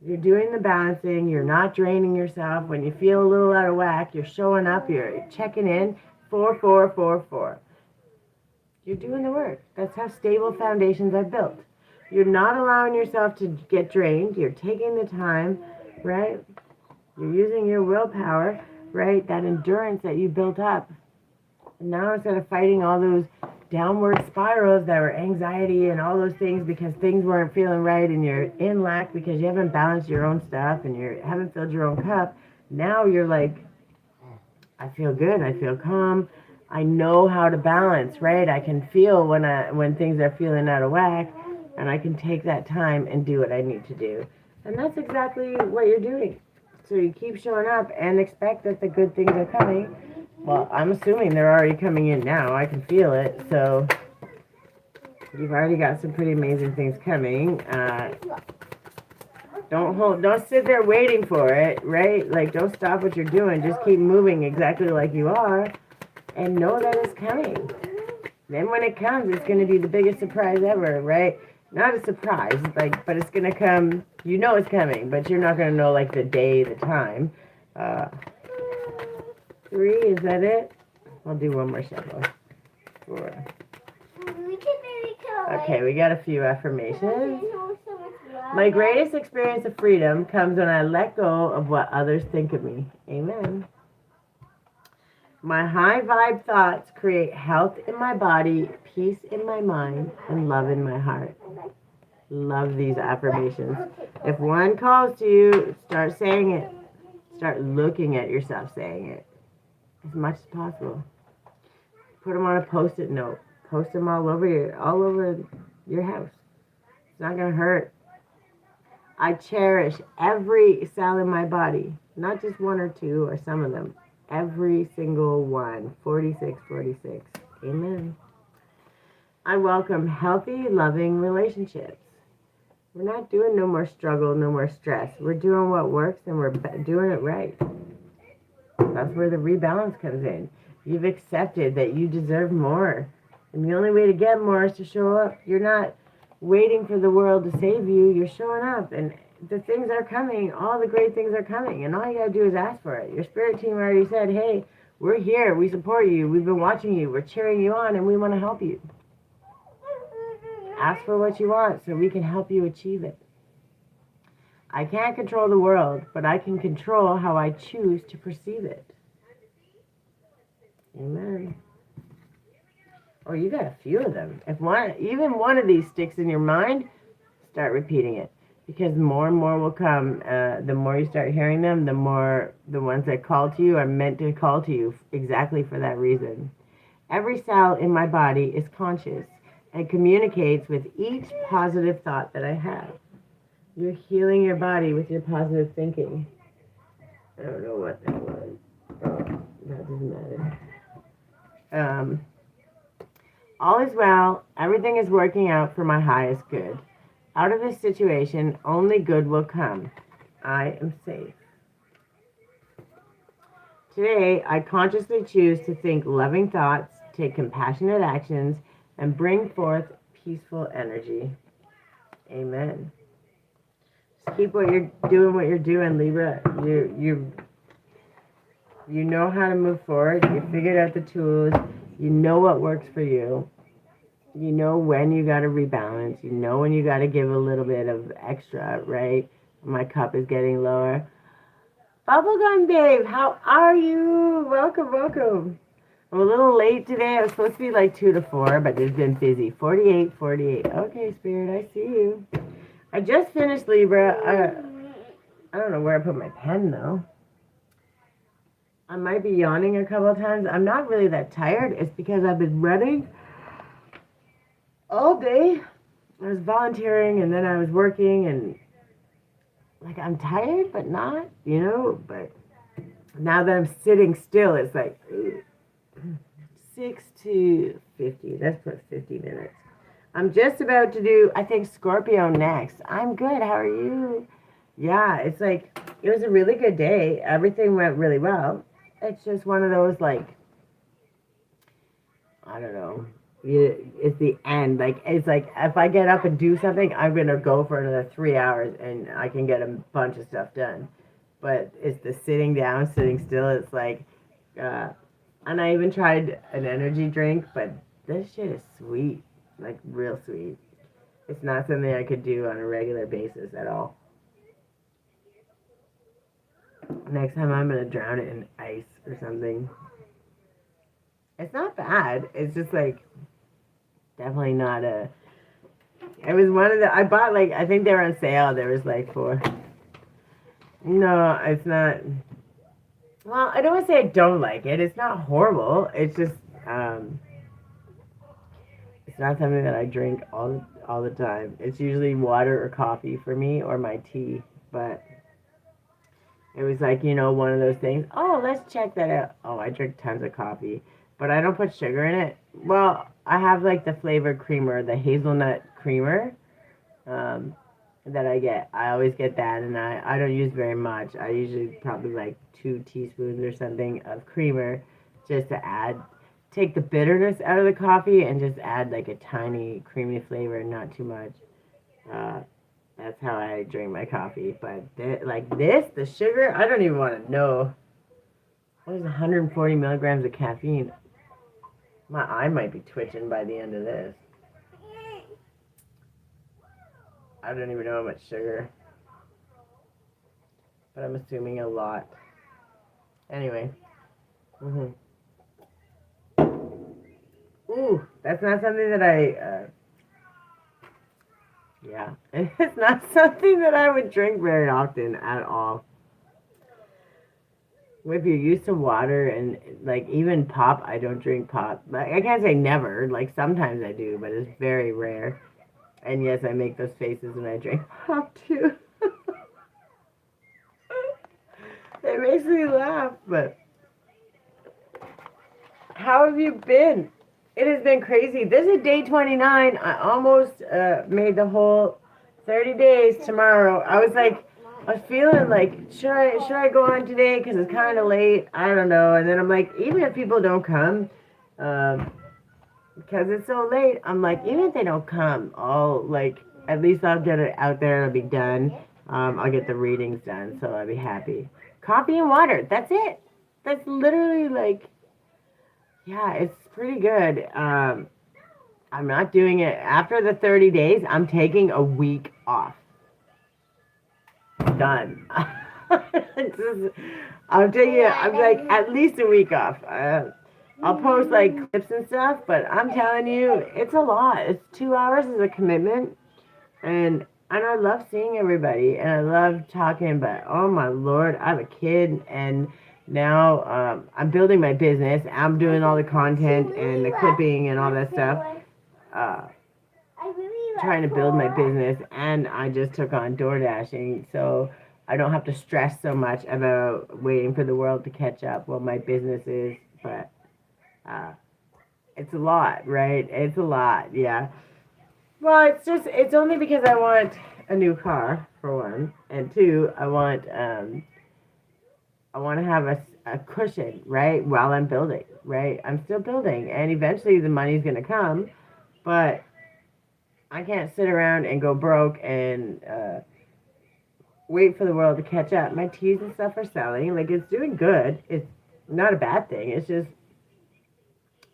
you're doing the balancing, you're not draining yourself. When you feel a little out of whack, you're showing up, you're checking in. 4, 4, 4, 4. You're doing the work. That's how stable foundations are built. You're not allowing yourself to get drained. You're taking the time, right? You're using your willpower, right? That endurance that you built up. And now instead of fighting all those downward spirals that were anxiety and all those things because things weren't feeling right and you're in lack because you haven't balanced your own stuff and you haven't filled your own cup, now you're like, I feel good, I feel calm, I know how to balance, right? I can feel when things are feeling out of whack, and I can take that time and do what I need to do. And that's exactly what you're doing. So you keep showing up and expect that the good things are coming. Well, I'm assuming they're already coming in now. I can feel it. So you've already got some pretty amazing things coming. Don't sit there waiting for it, right? Like, don't stop what you're doing. Just keep moving exactly like you are and know that it's coming. Then when it comes, it's going to be the biggest surprise ever, right? Not a surprise, like, but it's going to come, you know it's coming, but you're not going to know, like, the day, the time. 3, is that it? I'll do one more shuffle. 4. Okay, we got a few affirmations. My greatest experience of freedom comes when I let go of what others think of me. Amen. My high vibe thoughts create health in my body, peace in my mind, and love in my heart. Love these affirmations. If one calls to you, start saying it. Start looking at yourself saying it as much as possible. Put them on a post-it note. Post them all over your house. It's not going to hurt. I cherish every cell in my body, not just one or two or some of them. Every single one. 46, 46. Amen. I welcome healthy, loving relationships. We're not doing no more struggle, no more stress. We're doing what works and we're doing it right. That's where the rebalance comes in. You've accepted that you deserve more. And the only way to get more is to show up. You're not waiting for the world to save you. You're showing up. And the things are coming. All the great things are coming. And all you got to do is ask for it. Your spirit team already said, hey, we're here. We support you. We've been watching you. We're cheering you on. And we want to help you. Ask for what you want so we can help you achieve it. I can't control the world, but I can control how I choose to perceive it. Amen. Oh, you got a few of them. If even one of these sticks in your mind, start repeating it. Because more and more will come. The more you start hearing them, the more the ones that call to you are meant to call to you exactly for that reason. Every cell in my body is conscious and communicates with each positive thought that I have. You're healing your body with your positive thinking. I don't know what that was. Oh, that doesn't matter. All is well. Everything is working out for my highest good. Out of this situation, only good will come. I am safe. Today, I consciously choose to think loving thoughts, take compassionate actions, and bring forth peaceful energy. Amen. Just keep what you're doing, Libra. You know how to move forward. You figured out the tools. You know what works for you. You know when you got to rebalance. You know when you got to give a little bit of extra, right? My cup is getting lower. Bubblegum Dave, how are you? Welcome, welcome. I'm a little late today. I was supposed to be like 2 to 4, but it's been busy. 48, 48. Okay, Spirit, I see you. I just finished Libra. I don't know where I put my pen, though. I might be yawning a couple of times. I'm not really that tired. It's because I've been running all day. I was volunteering, and then I was working, and like I'm tired, but not, but now that I'm sitting still, it's like 6 to 50. Let's put 50 minutes. I'm just about to do, I think, Scorpio next. I'm good. How are you? Yeah, it's like, it was a really good day. Everything went really well. It's just one of those, like, I don't know. It's the end. Like, it's like, if I get up and do something, I'm going to go for another 3 hours and I can get a bunch of stuff done. But it's the sitting down, sitting still. It's like, and I even tried an energy drink, but this shit is sweet. Like, real sweet. It's not something I could do on a regular basis at all. Next time I'm gonna drown it in ice or something. It's not bad. It's just like definitely not a. It was one of the. I bought like I think they were on sale. There was like 4. No, it's not. Well, I don't want to say I don't like it. It's not horrible. It's just it's not something that I drink all the time. It's usually water or coffee for me or my tea. But it was like one of those things. Oh, let's check that out. Oh, I drink tons of coffee, but I don't put sugar in it. Well, I have like the flavored creamer, the hazelnut creamer. That I get. I always get that, and I don't use very much. I usually probably like 2 teaspoons or something of creamer just to take the bitterness out of the coffee and just add like a tiny creamy flavor, not too much. That's how I drink my coffee. But the sugar, I don't even want to know. What is 140 milligrams of caffeine? My eye might be twitching by the end of this. I don't even know how much sugar. But I'm assuming a lot. Anyway. Ooh, that's not something that yeah. It's not something that I would drink very often at all. If you're used to water and like even pop, I don't drink pop. Like, I can't say never. Like sometimes I do, but it's very rare. And yes, I make those faces when I drink pop too. It makes me laugh, but how have you been? It has been crazy. This is day 29. I almost made the whole 30 days tomorrow. I was feeling like, should I go on today? Because it's kind of late. I don't know. And then I'm like, even if people don't come, because it's so late, I'm like, even if they don't come, at least I'll get it out there. It'll be done. I'll get the readings done, so I'll be happy. Coffee and water. That's it. That's literally like, yeah, it's pretty good. I'm not doing it. After the 30 days, I'm taking a week off. Done. I'm like at least a week off. I'll post like clips and stuff, but I'm telling you, it's a lot. It's 2 hours is a commitment, and I love seeing everybody, and I love talking. But oh my Lord, I have a kid, and now I'm building my business. I'm doing all the content and the clipping and all that stuff. Trying to build my business, and I just took on door dashing, so I don't have to stress so much about waiting for the world to catch up. Well, my business is, but it's a lot, right? It's a lot, yeah. Well, it's only because I want a new car, for one, and two, I want to have a cushion, right, while I'm building, right? I'm still building, and eventually the money's going to come, but I can't sit around and go broke and wait for the world to catch up. My teas and stuff are selling. Like, it's doing good. It's not a bad thing. It's just,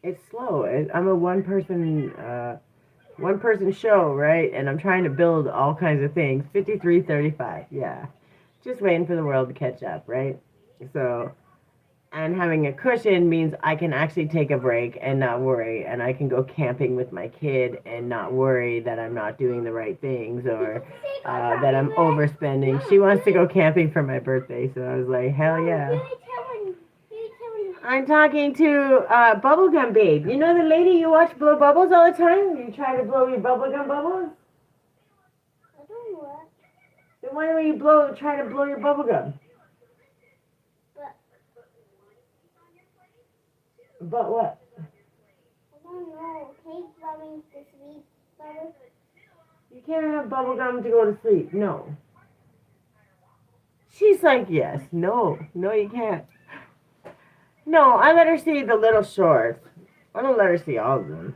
it's slow. I'm a one-person show, right? And I'm trying to build all kinds of things. 53-35, yeah. Just waiting for the world to catch up, right? So, and having a cushion means I can actually take a break and not worry, and I can go camping with my kid and not worry that I'm not doing the right things or that I'm overspending. She wants to go camping for my birthday, so I was like, hell yeah. I'm talking to Bubblegum Babe. You know the lady you watch blow bubbles all the time? You try to blow your bubblegum bubbles? I don't know. Then why don't you try to blow your bubblegum? But what? I don't know. Cake blowing the sweet bubbles. You can't have bubblegum to go to sleep. No. She's like, yes. No, you can't. No, I let her see the little shorts. I don't let her see all of them.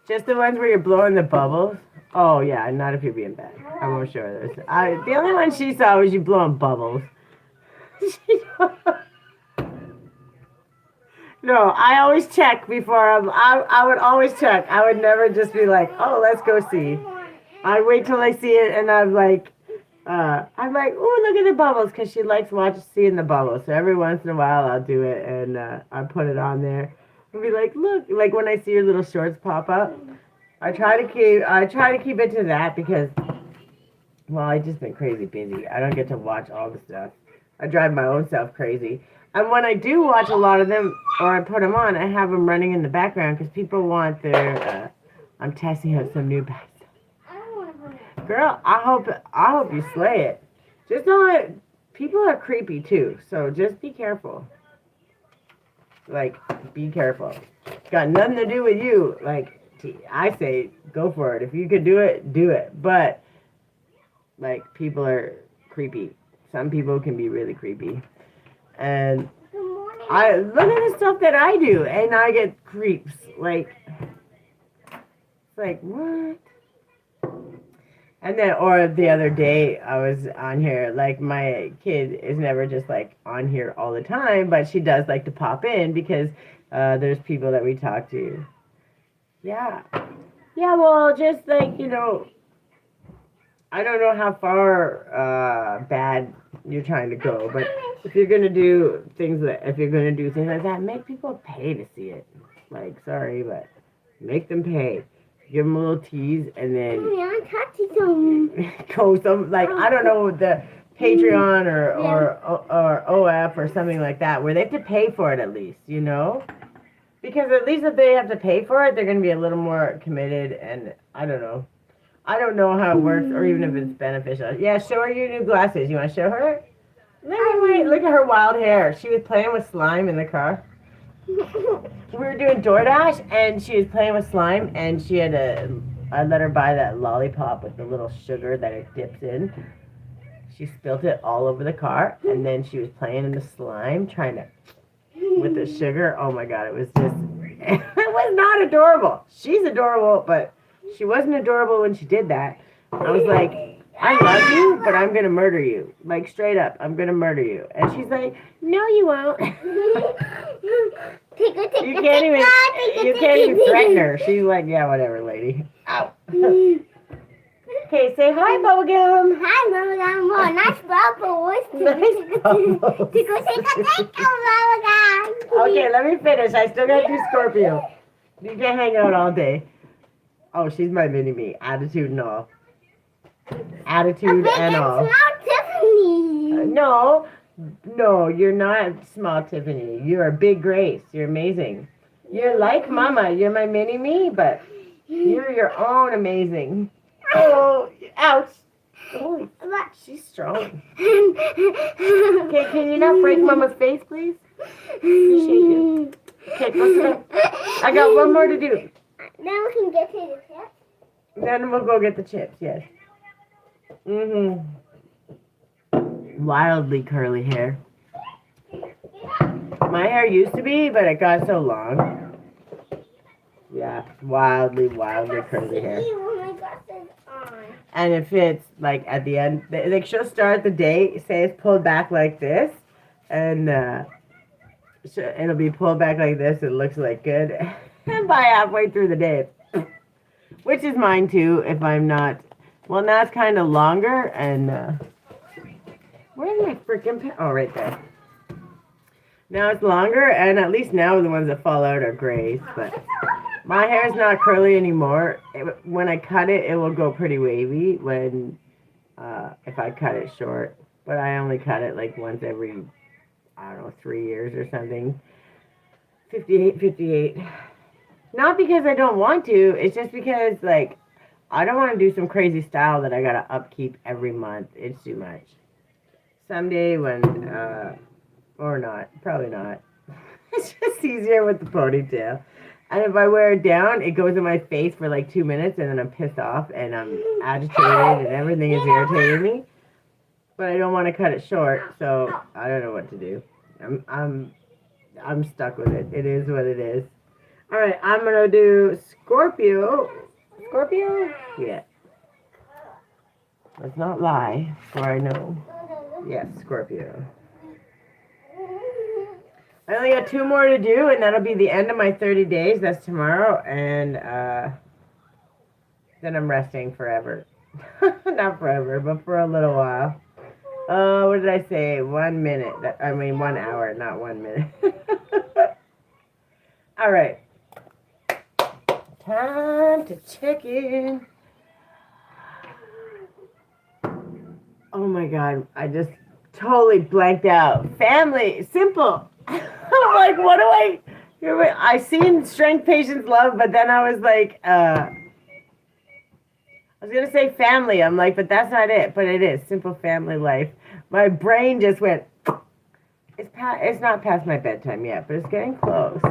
Just the ones where you're blowing the bubbles. Oh, yeah, not if you're being bad. I won't show her those. The only one she saw was you blowing bubbles. No, I always check before I would always check. I would never just be like, oh, let's go see. I'd wait till I see it, and I'm like, oh, look at the bubbles, because she likes seeing the bubbles. So every once in a while, I'll do it, and I put it on there. I'll be like, look, like when I see your little shorts pop up, I try to keep it to that because, well, I've just been crazy busy. I don't get to watch all the stuff. I drive my own self crazy. And when I do watch a lot of them, or I put them on, I have them running in the background because people want their. I'm testing out some new bags. I don't want to put it. Girl, I hope you slay it. Just know that people are creepy too, so just be careful. Like, be careful. Got nothing to do with you. Like, I say, go for it. If you can do it, do it. But like, people are creepy. Some people can be really creepy. And I look at the stuff that I do, and I get creeps. Like, it's like, what? And then, or the other day, I was on here, like, my kid is never just, like, on here all the time, but she does like to pop in because there's people that we talk to. Yeah. Yeah, well, just, like, I don't know how far bad you're trying to go, but if you're going to do things like that, make people pay to see it. Like, sorry, but make them pay. Give them a little tease, and then go some, like, I don't know, the Patreon or OF or something like that, where they have to pay for it at least, Because at least if they have to pay for it, they're going to be a little more committed, and I don't know. I don't know how it works, or even if it's beneficial. Yeah, show her your new glasses. You want to show her? Look at her wild hair. She was playing with slime in the car. We were doing DoorDash, and she was playing with slime, and I let her buy that lollipop with the little sugar that it dips in. She spilt it all over the car, and then she was playing in the slime, with the sugar. Oh my God, it was not adorable. She's adorable, but she wasn't adorable when she did that. I was like, I love you, but I'm going to murder you. Like, straight up, I'm going to murder you. And she's like, no, you won't. You can't even threaten her. She's like, yeah, whatever, lady. Ow. Okay, say hi, Bubblegum. Hi, Bubblegum. Oh, nice bubbles. Nice bubbles. Okay, let me finish. I still got to do Scorpio. You can't hang out all day. Oh, she's my mini-me. Attitude and all. Attitude and all. Small Tiffany. No, you're not small Tiffany. You're a big Grace. You're amazing. You're like Mama. You're my mini-me, but you're your own amazing. Oh, ouch. Holy, she's strong. Okay, can you not break Mama's face, please? Appreciate you. Okay, go sit. I got one more to do. Then we can get to the chips. Then we'll go get the chips, yes. Wildly curly hair. My hair used to be, but it got so long. Yeah, wildly curly hair. And it fits, like, at the end. Like, she'll start the day, say it's pulled back like this, and it'll be pulled back like this. It looks like good. And by halfway through the day, which is mine too, if I'm not. Well, now it's kind of longer, and where's my freaking pen? Oh, right there. Now it's longer, and at least now the ones that fall out are grays, but my hair is not curly anymore. When I cut it, it will go pretty wavy if I cut it short, but I only cut it like once every, I don't know, 3 years or something. 58. Not because I don't want to, it's just because, like, I don't want to do some crazy style that I gotta upkeep every month. It's too much. Someday when, or not, probably not. It's just easier with the ponytail. And if I wear it down, it goes in my face for like 2 minutes, and then I'm pissed off, and I'm agitated, and everything is irritating me. But I don't want to cut it short, so I don't know what to do. I'm stuck with it. It is what it is. All right, I'm gonna do Scorpio. Scorpio? Yeah. Let's not lie, for I know. Yes, Scorpio. I only got 2 more to do, and that'll be the end of my 30 days. That's tomorrow, and then I'm resting forever. Not forever, but for a little while. What did I say? 1 minute. 1 hour, not 1 minute. All right. Time to check in. Oh my God, I just totally blanked out. Family, simple. I'm like, what do I seen strength, patience, love, but then I was like, I was gonna say family. I'm like, but that's not it. But it is simple family life. My brain just went. It's not past my bedtime yet, but it's getting close.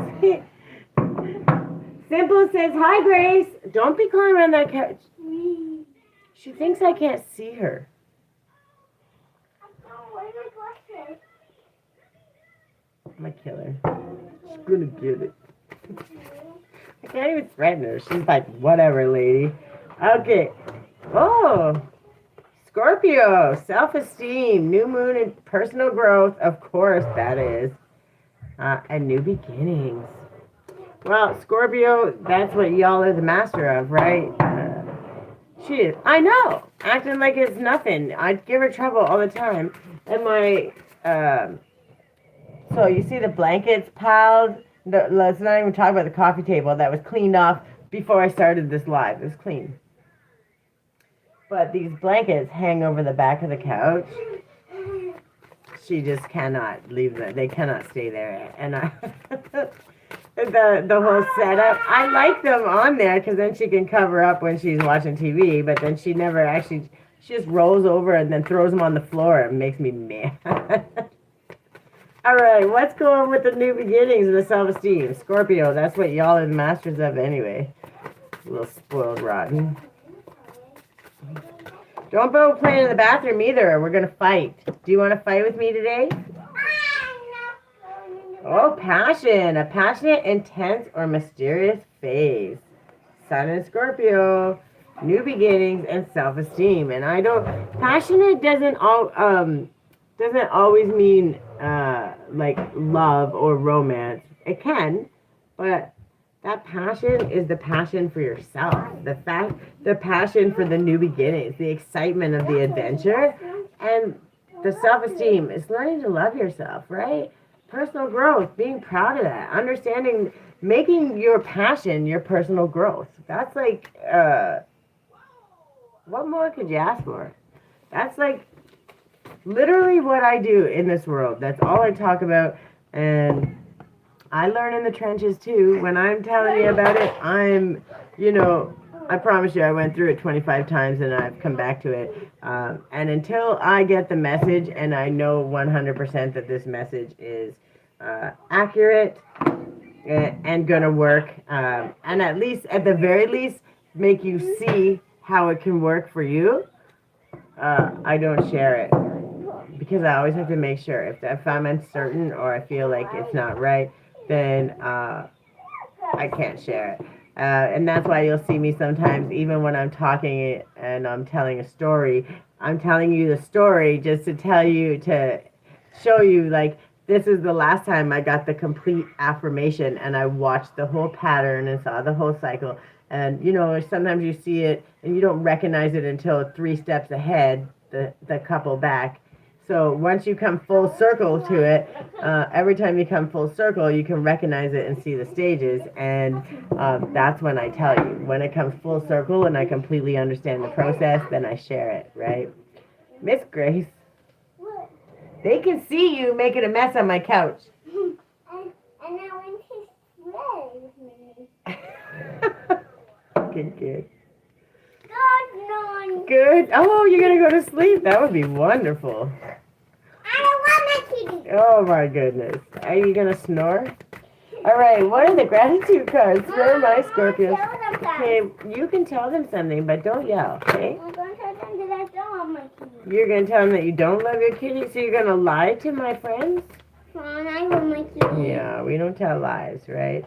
Simple says, hi Grace. Don't be climbing on that couch. She thinks I can't see her. I'm gonna kill her. She's gonna get it. I can't even threaten her. She's like, whatever, lady. Okay. Oh, Scorpio, self-esteem, new moon and personal growth. Of course, that is. And new beginnings. Well, Scorpio, that's what y'all are the master of, right? She is. I know. Acting like it's nothing. I give her trouble all the time. And my, so you see the blankets piled? Let's not even talk about the coffee table that was cleaned off before I started this live. It was clean. But these blankets hang over the back of the couch. She just cannot leave them. They cannot stay there. And the whole setup, I like them on there because then she can cover up when she's watching TV. But then she never actually, she just rolls over and then throws them on the floor. It makes me mad. All right, what's going on with the new beginnings and the self-esteem? Scorpio, that's what y'all are the masters of anyway. A little spoiled rotten. Don't go playing in the bathroom either. We're going to fight. Do you want to fight with me today? Oh, passion. A passionate, intense, or mysterious phase. Sun in Scorpio. New beginnings and self-esteem. And passionate doesn't always mean like love or romance. It can, but that passion is the passion for yourself. The passion for the new beginnings, the excitement of the adventure, and the self-esteem is learning to love yourself, right? Personal growth, being proud of that, understanding, making your passion your personal growth. That's like, what more could you ask for? That's like literally what I do in this world. That's all I talk about, and I learn in the trenches too. When I'm telling you about it, I promise you I went through it 25 times and I've come back to it. And until I get the message and I know 100% that this message is accurate and gonna work, and at the very least, make you see how it can work for you, I don't share it. Because I always have to make sure. If I'm uncertain or I feel like it's not right, then I can't share it. And that's why you'll see me sometimes, even when I'm talking and I'm telling a story, I'm telling you the story just to show you, like, this is the last time I got the complete affirmation and I watched the whole pattern and saw the whole cycle. And, sometimes you see it and you don't recognize it until 3 steps ahead, the couple back. So once you come full circle to it, every time you come full circle, you can recognize it and see the stages. And that's when I tell you. When it comes full circle and I completely understand the process, then I share it, right? Miss Grace, they can see you making a mess on my couch. And I went to play with me. Good. Good. Good. Oh, you're going to go to sleep. That would be wonderful. I don't want my kitty. Oh, my goodness. Are you going to snore? All right. What are the gratitude cards for my Scorpios? Okay, you can tell them something, but don't yell, okay? I'm going to tell them that I don't want my kitty. You're going to tell them that you don't love your kitty, so you're going to lie to my friends? Fine, I want my kitty. Yeah, we don't tell lies, right?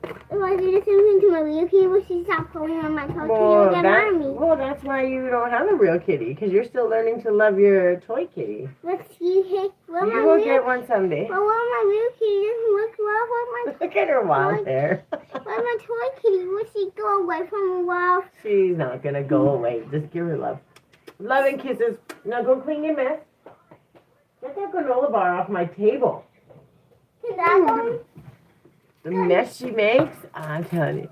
If I do the same thing to my real kitty, will she stop pulling on my toy kitty and get mad at me? Well, that's why you don't have a real kitty, because you're still learning to love your toy kitty. But she hit. Well, You will get one someday. Well, my real kitty doesn't look well. Look at her wild hair. Well, my toy kitty, will she go away from a while? She's not going to go away. Just give her love. Love and kisses. Now go clean your mess. Get that granola bar off my table. Can that go? The mess she makes, I'm telling you.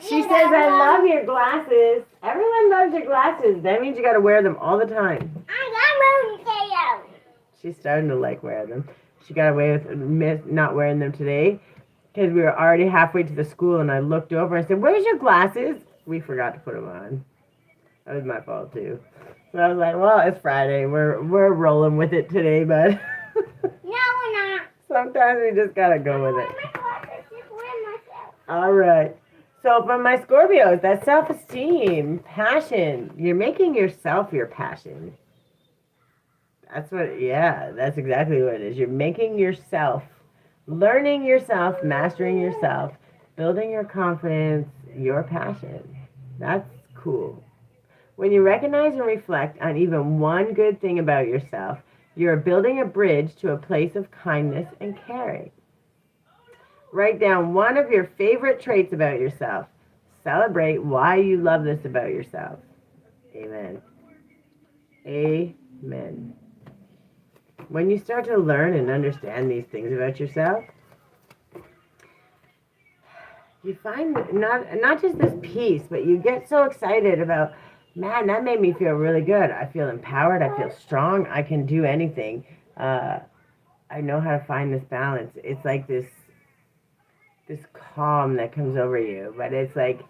She says, I love your glasses. Everyone loves your glasses. That means you got to wear them all the time. I got them. She's starting to like wear them. She got away with not wearing them today because we were already halfway to the school, and I looked over and I said, where's your glasses? We forgot to put them on. That was my fault, too. So I was like, well, it's Friday. We're rolling with it today, but No, we're not. sometimes we just got to go with it. All right. So for my Scorpios, that's self-esteem, passion. You're making yourself your passion. That's exactly what it is. You're making yourself, learning yourself, mastering yourself, building your confidence, your passion. That's cool. When you recognize and reflect on even one good thing about yourself, you're building a bridge to a place of kindness and caring. Write down one of your favorite traits about yourself. Celebrate why you love this about yourself. Amen. Amen. When you start to learn and understand these things about yourself, you find not just this peace, but you get so excited about, man, that made me feel really good. I feel empowered. I feel strong. I can do anything. I know how to find this balance. It's like this calm that comes over you, but it's like,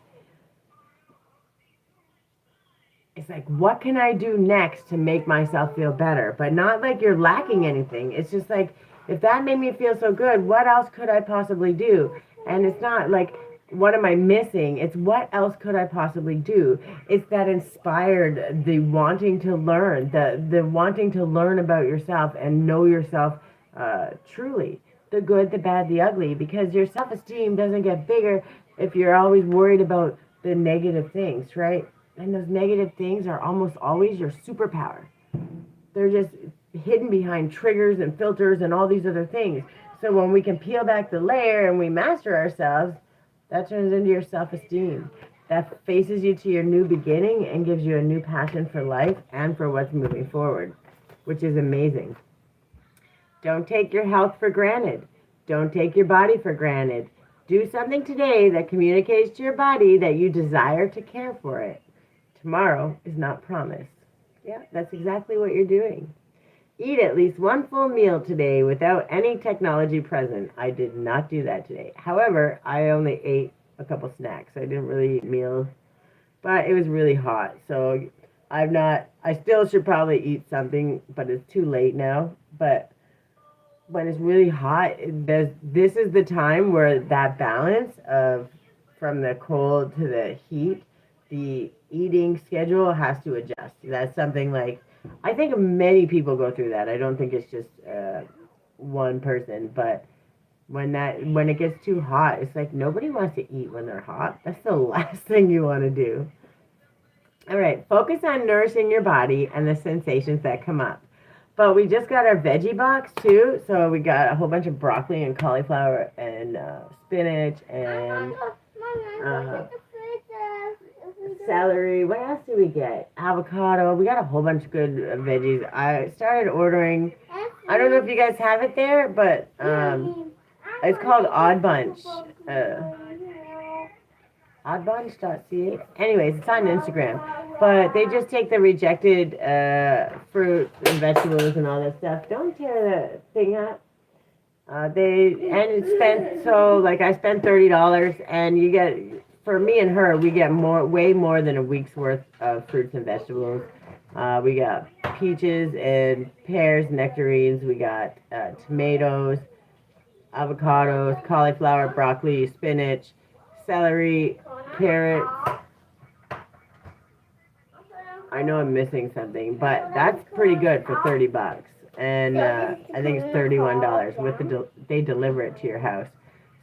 what can I do next to make myself feel better? But not like you're lacking anything. It's just like, if that made me feel so good, what else could I possibly do? And it's not like, what am I missing? It's what else could I possibly do? It's that inspired, the wanting to learn, the wanting to learn about yourself and know yourself truly. The good, the bad, the ugly, because your self-esteem doesn't get bigger if you're always worried about the negative things, right? And those negative things are almost always your superpower. They're just hidden behind triggers and filters and all these other things. So when we can peel back the layer and we master ourselves, that turns into your self-esteem. That faces you to your new beginning and gives you a new passion for life and for what's moving forward, which is amazing. Don't take your health for granted. Don't take your body for granted. Do something today that communicates to your body that you desire to care for it. Tomorrow is not promised. Yeah, that's exactly what you're doing. Eat at least one full meal today without any technology present. I did not do that today. However, I only ate a couple snacks. I didn't really eat meals, but it was really hot. So I still should probably eat something, but it's too late now. But when it's really hot, this is the time where that balance of from the cold to the heat, the eating schedule has to adjust. That's something like, I think many people go through that. I don't think it's just one person, but when it gets too hot, it's like nobody wants to eat when they're hot. That's the last thing you want to do. All right, focus on nourishing your body and the sensations that come up. But we just got our veggie box too, so we got a whole bunch of broccoli and cauliflower and spinach and celery. What else did we get? Avocado. We got a whole bunch of good veggies. I started ordering. I don't know if you guys have it there, but it's called Odd Bunch. Oddbunch.ca. Anyways, it's on Instagram. But they just take the rejected fruit and vegetables and all that stuff. Don't tear the thing up. I spent $30, and you get, for me and her, we get way more than a week's worth of fruits and vegetables. We got peaches and pears, nectarines. We got tomatoes, avocados, cauliflower, broccoli, spinach, celery, carrots. I know I'm missing something, but that's pretty good for $30. And I think it's $31 with they deliver it to your house.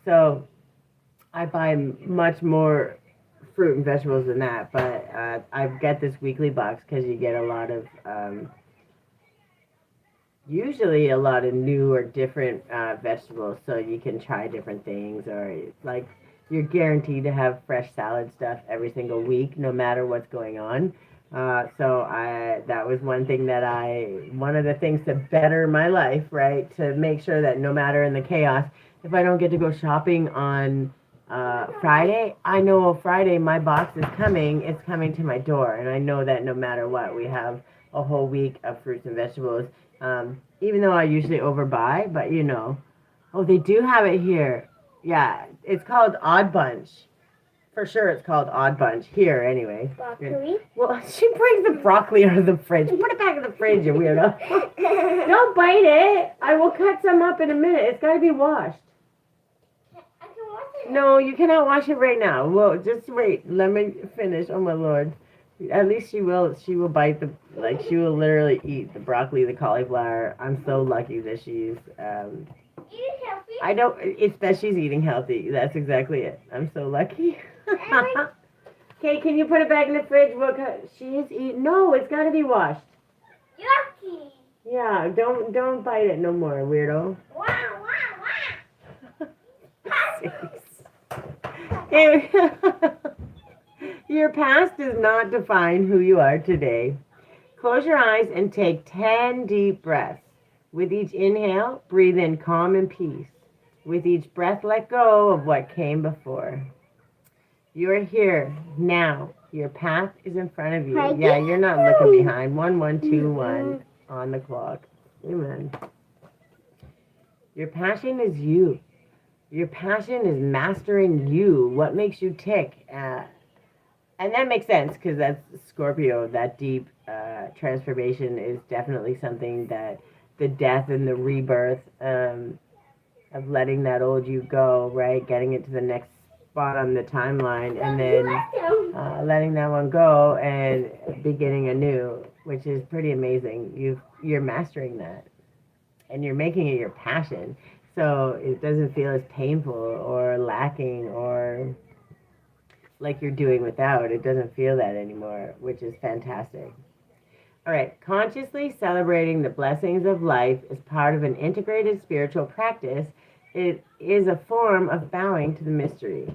So I buy much more fruit and vegetables than that, but I get this weekly box because you get a lot of, usually a lot of new or different vegetables, so you can try different things, or like you're guaranteed to have fresh salad stuff every single week, no matter what's going on. So that was one of the things to better my life, right? To make sure that no matter in the chaos, if I don't get to go shopping on Friday, I know Friday my box is coming. It's coming to my door, and I know that no matter what, we have a whole week of fruits and vegetables. Even though I usually overbuy, but oh, they do have it here. Yeah, it's called Odd Bunch. For sure, it's called Odd Bunch here, anyway. Broccoli? Well, she brings the broccoli out of the fridge. Put it back in the fridge, you weirdo. Don't bite it. I will cut some up in a minute. It's got to be washed. I can wash it. No, you cannot wash it right now. Well, just wait. Let me finish. Oh my lord. At least she will bite she will literally eat the broccoli, the cauliflower. I'm so lucky that she's Eat healthy. it's that she's eating healthy. That's exactly it. I'm so lucky. Okay, can you put it back in the fridge? She is eating. No, it's got to be washed. Yucky. Yeah, don't bite it no more, weirdo. Wow, wow, wow. Your past does not define who you are today. Close your eyes and take 10 deep breaths. With each inhale, breathe in calm and peace. With each breath, let go of what came before. You are here now. Your path is in front of you. Yeah, you're not looking behind. 1121 on the clock. Amen. Your passion is you. Your passion is mastering you. What makes you tick? And that makes sense because that's Scorpio. That deep transformation is definitely something that the death and the rebirth of letting that old you go, right? Getting it to the next spot on the timeline, and then letting that one go and beginning anew, which is pretty amazing. You're mastering that, and you're making it your passion, so it doesn't feel as painful or lacking or like you're doing without. It doesn't feel that anymore, which is fantastic. All right, consciously celebrating the blessings of life is part of an integrated spiritual practice. It is a form of bowing to the mystery.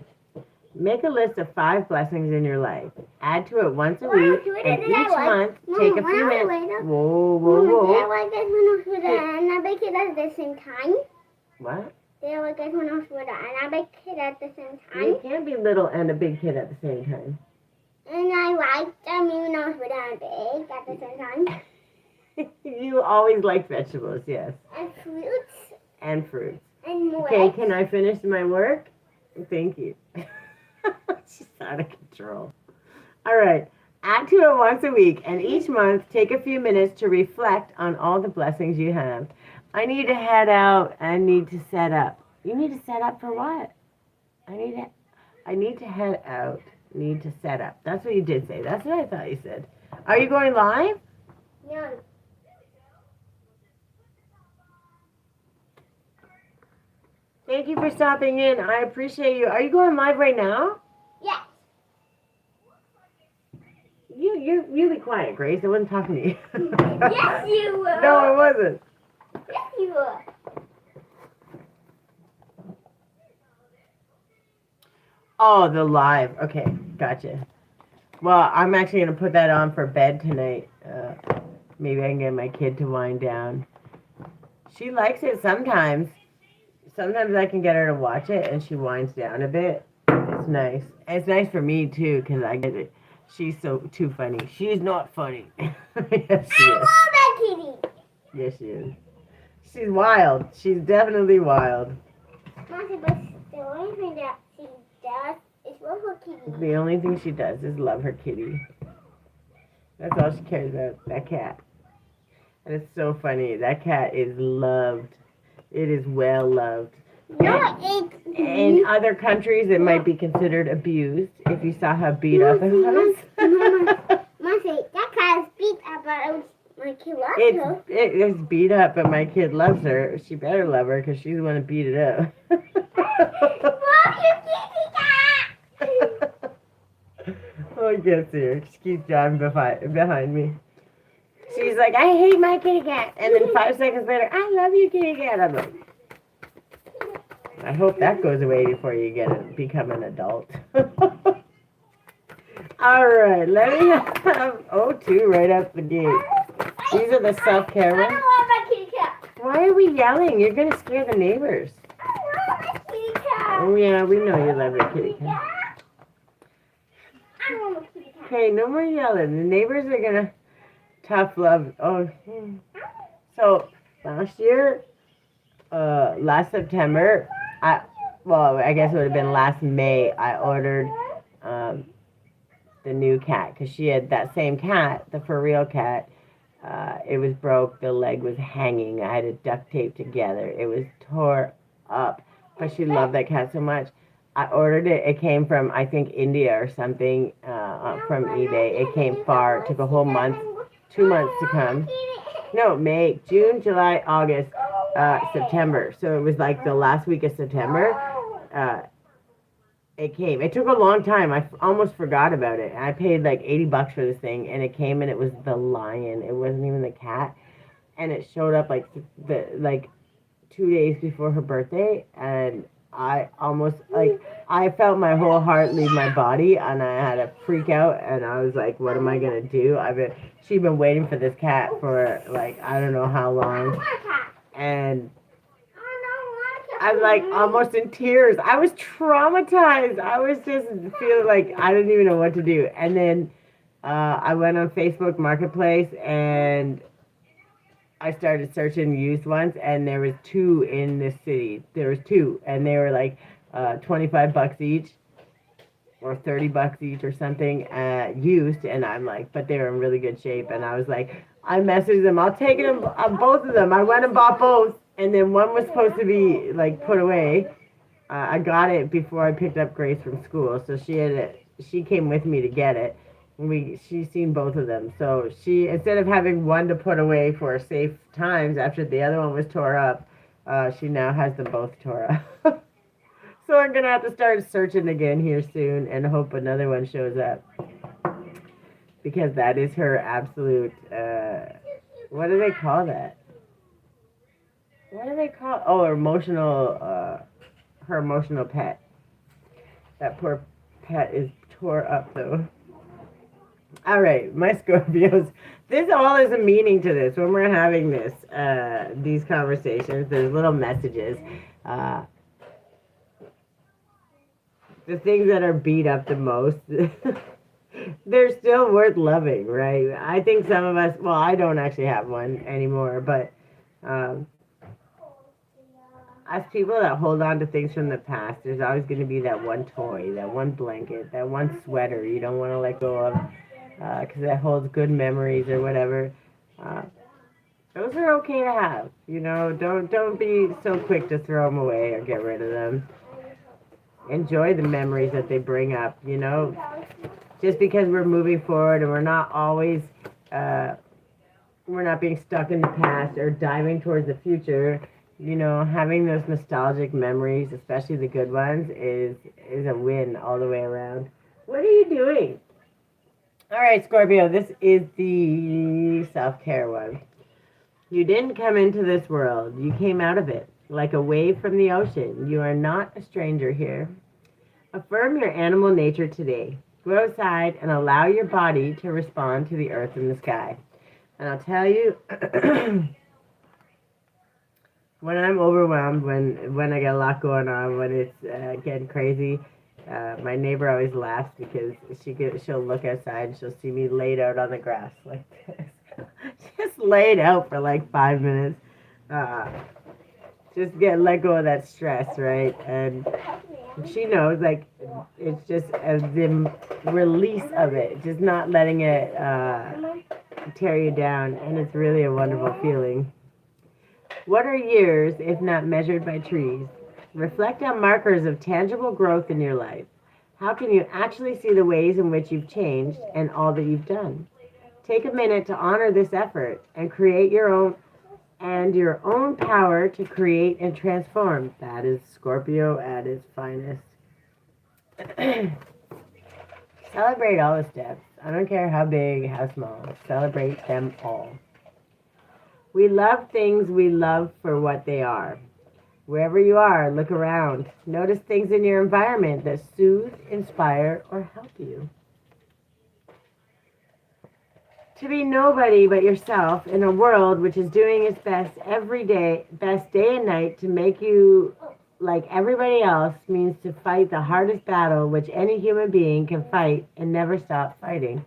Make a list of 5 blessings in your life. Add to it once a week, and each month take a few minutes. Whoa, whoa, whoa. And I bake it at the same time. What? They were guys when I was little, and I bake it at the same time. You can't be little and a big kid at the same time. And I liked them when I was little and big at the same time. You always like vegetables, yes. And fruits. And fruits. And more. Okay, can I finish my work? Thank you. She's out of control. All right. Add to it once a week, and each month take a few minutes to reflect on all the blessings you have. I need to head out. I need to set up. You need to set up for what? I need to head out. Need to set up. That's what you did say. That's what I thought you said. Are you going live? No. Thank you for stopping in. I appreciate you. Are you going live right now? Yes. You be quiet, Grace. I wasn't talking to you. Yes, you were. No, I wasn't. Yes, you were. Oh, the live. Okay, gotcha. Well, I'm actually going to put that on for bed tonight. Maybe I can get my kid to wind down. She likes it sometimes. Sometimes I can get her to watch it, and she winds down a bit. It's nice. And it's nice for me, too, because I get it. She's too funny. She's not funny. Yes, she I is. love that kitty. Yes, she is. She's wild. She's definitely wild. Mommy, but the only thing that she does is love her kitty. The only thing she does is love her kitty. That's all she cares about, that cat. And it's so funny. That cat is loved. It is well loved. No, it's... In other countries, it might be considered abused if you saw how beat up it was. Mommy, that cat is beat up, but my kid loves her. It's beat up, but my kid loves her. She better love her because she's the one to beat it up. Mommy, Oh, I can't see her. She keeps driving behind me. She's like, I hate my kitty cat. And then 5 seconds later, I love you, kitty cat. I'm like, I hope that goes away before you become an adult. All right, let me have 02 right up the gate. These are the self-care ones. I don't want my kitty cat. Why are we yelling? You're going to scare the neighbors. I want my kitty cat. Oh, yeah, we know you love your kitty cat. I want my kitty cat. Okay, no more yelling. The neighbors are going to tough love. Oh, so last year, last September, I guess it would have been last May, I ordered the new cat because she had that same cat, the for real cat. It was broke. The leg was hanging. I had it duct taped together. It was tore up, but she loved that cat so much. I ordered it. It came from, I think, India or something, from eBay. It came far. It took a whole month, 2 months to come. No, May, June, July, August, September. So it was like the last week of September. It came. It took a long time. I almost forgot about it. I paid like $80 for this thing, and it came, and it was the lion. It wasn't even the cat, and it showed up like 2 days before her birthday, and I almost I felt my whole heart leave my body, and I had a freak out, and I was like, what am I gonna do? She'd been waiting for this cat for like I don't know how long, and I'm like almost in tears. I was traumatized. I was just feeling like I didn't even know what to do. And then I went on Facebook Marketplace and I started searching used ones, and there was 2 in this city. There was 2, and they were like $25 each or $30 each or something used. And I'm like, but they were in really good shape. And I was like, I messaged them. I'll take them, both of them. I went and bought both. And then one was supposed to be like put away. I got it before I picked up Grace from school, so she came with me to get it. She's seen both of them, so she, instead of having one to put away for safe times after the other one was tore up, she now has them both tore up. So I'm gonna have to start searching again here soon and hope another one shows up, because that is her absolute. What do they call that? What do they call? Oh, her emotional pet. That poor pet is tore up though. All right, my Scorpios. This all is a meaning to this. When we're having these conversations, there's little messages. The things that are beat up the most, they're still worth loving, right? I think some of us, well, I don't actually have one anymore, but as people that hold on to things from the past, there's always going to be that one toy, that one blanket, that one sweater you don't want to let go of because it holds good memories or whatever. Those are okay to have, you know. Don't be so quick to throw them away or get rid of them. Enjoy the memories that they bring up, you know. Just because we're moving forward and we're not always, we're not being stuck in the past or diving towards the future. You know, having those nostalgic memories, especially the good ones, is a win all the way around. What are you doing? All right, Scorpio, this is the self-care one. You didn't come into this world. You came out of it like a wave from the ocean. You are not a stranger here. Affirm your animal nature today. Go outside and allow your body to respond to the earth and the sky. And I'll tell you... When I'm overwhelmed, when I got a lot going on, when it's getting crazy, my neighbor always laughs because she'll look outside and she'll see me laid out on the grass like this. Just laid out for like 5 minutes. Just let go of that stress, right? And she knows, like, it's just the release of it, just not letting it tear you down. And it's really a wonderful feeling. What are years, if not measured by trees? Reflect on markers of tangible growth in your life. How can you actually see the ways in which you've changed and all that you've done? Take a minute to honor this effort and create your own power to create and transform. That is Scorpio at its finest. Celebrate all the steps. I don't care how big, how small. Celebrate them all. We love things we love for what they are. Wherever you are, look around. Notice things in your environment that soothe, inspire, or help you. To be nobody but yourself in a world which is doing its best every day, best day and night to make you like everybody else means to fight the hardest battle which any human being can fight and never stop fighting.